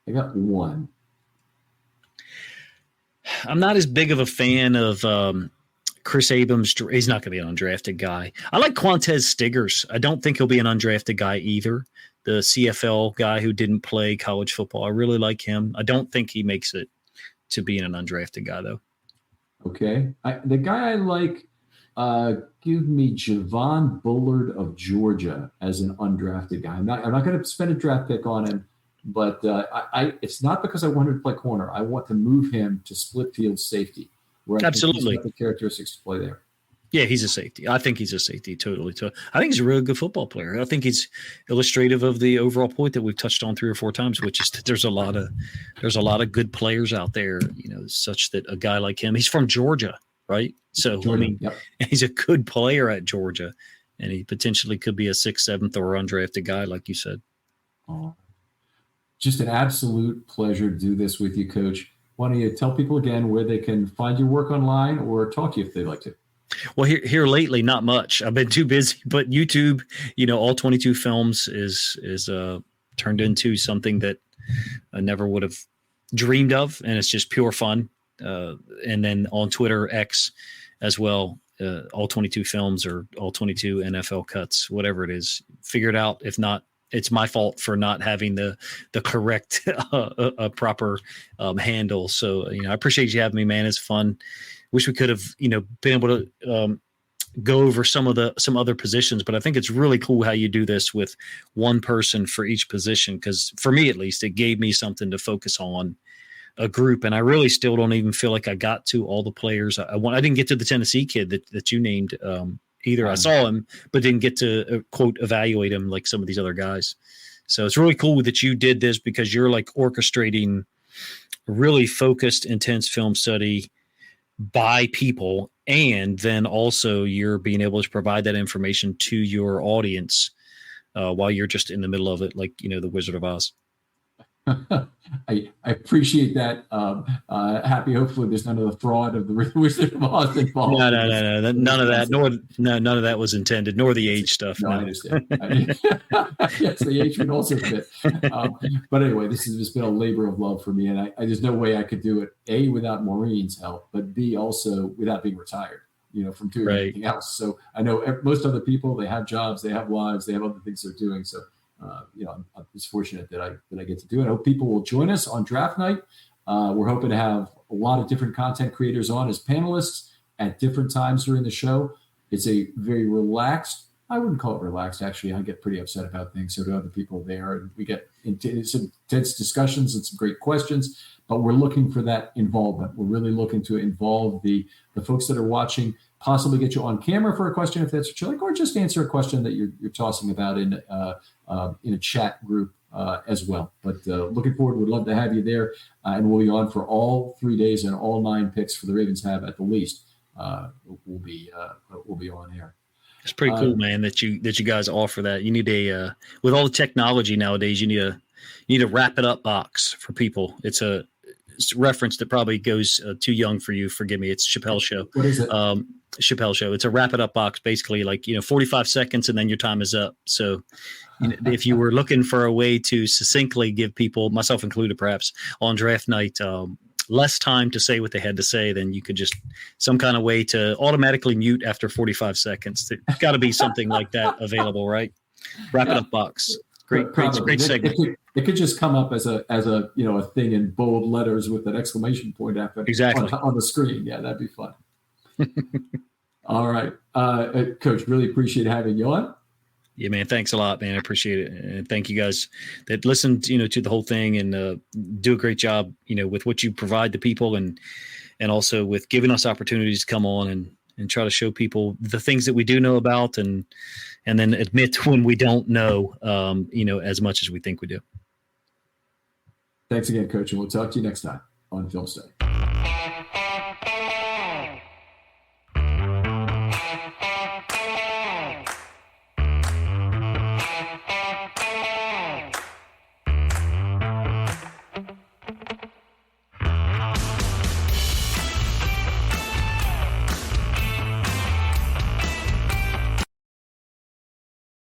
I got one. I'm not as big of a fan of Chris Abrams. He's not going to be an undrafted guy. I like Quantez Stiggers. I don't think he'll be an undrafted guy either. The CFL guy who didn't play college football. I really like him. I don't think he makes it to being an undrafted guy, though. Okay. The guy I like, give me Javon Bullard of Georgia as an undrafted guy. I'm not going to spend a draft pick on him, but it's not because I wanted to play corner. I want to move him to split field safety, where I think he's got the characteristics to play there. Yeah, he's a safety. I think he's a safety totally. I think he's a really good football player. I think he's illustrative of the overall point that we've touched on 3 or 4 times, which is that there's a lot of good players out there, such that a guy like him, he's from Georgia, right? So, Georgia, he's a good player at Georgia, and he potentially could be a 6th, 7th, or undrafted guy, like you said. Just an absolute pleasure to do this with you, Coach. Why don't you tell people again where they can find your work online or talk to you if they'd like to? Well, here lately, not much. I've been too busy, but YouTube, all 22 films is turned into something that I never would have dreamed of, and it's just pure fun. And then on Twitter, X as well, all 22 films or all 22 NFL cuts, whatever it is, figure it out. If not, it's my fault for not having the correct proper handle. So, I appreciate you having me, man. It's fun. Wish we could have, been able to go over some other positions, but I think it's really cool how you do this with one person for each position. Because for me, at least, it gave me something to focus on a group, and I really still don't even feel like I got to all the players I didn't get to the Tennessee kid that you named either. I saw him, but didn't get to quote evaluate him like some of these other guys. So it's really cool that you did this because you're like orchestrating a really focused, intense film study by people, and then also you're being able to provide that information to your audience while you're just in the middle of it, like the Wizard of Oz. I appreciate that. Happy. Hopefully, there's none of the fraud of the Wizard of Oz involved. No, none of that. None of that was intended. Nor the age stuff. No, I understand. Yes, the age would also fit. But anyway, this has just been a labor of love for me, and there's no way I could do it. A, without Maureen's help, but B, also without being retired. From doing anything else. So I know most other people, they have jobs, they have lives, they have other things they're doing. So. I'm just fortunate that I get to do it. I hope people will join us on draft night. We're hoping to have a lot of different content creators on as panelists at different times during the show. It's a very relaxed, I wouldn't call it relaxed. Actually, I get pretty upset about things. So do other people there. And we get some intense discussions and some great questions, but we're looking for that involvement. We're really looking to involve the folks that are watching, possibly get you on camera for a question if that's what you like, or just answer a question that you're tossing about in a chat group as well. But looking forward, we'd love to have you there, and we'll be on for all 3 days and all 9 picks for the Ravens have at the least. We'll be on air. It's pretty cool, man, that you guys offer that. You need with all the technology nowadays, you need a wrap it up box for people. It's a reference that probably goes too young for you. Forgive me. It's Chappelle Show. What is it? Chappelle Show. It's a wrap it up box, basically like 45 seconds and then your time is up. So if you were looking for a way to succinctly give people, myself included perhaps, on draft night less time to say what they had to say, then you could just some kind of way to automatically mute after 45 seconds. There's got to be something like that available, right? Wrap it up box. Great segment. It could just come up as a a thing in bold letters with an exclamation point after exactly on the screen. Yeah, that'd be fun. All right, Coach, really appreciate having you on. Yeah, man. Thanks a lot, man. I appreciate it. And thank you guys that listened, to the whole thing and do a great job, with what you provide to people and also with giving us opportunities to come on and try to show people the things that we do know about and then admit when we don't know, as much as we think we do. Thanks again, Coach. And we'll talk to you next time on Film Study.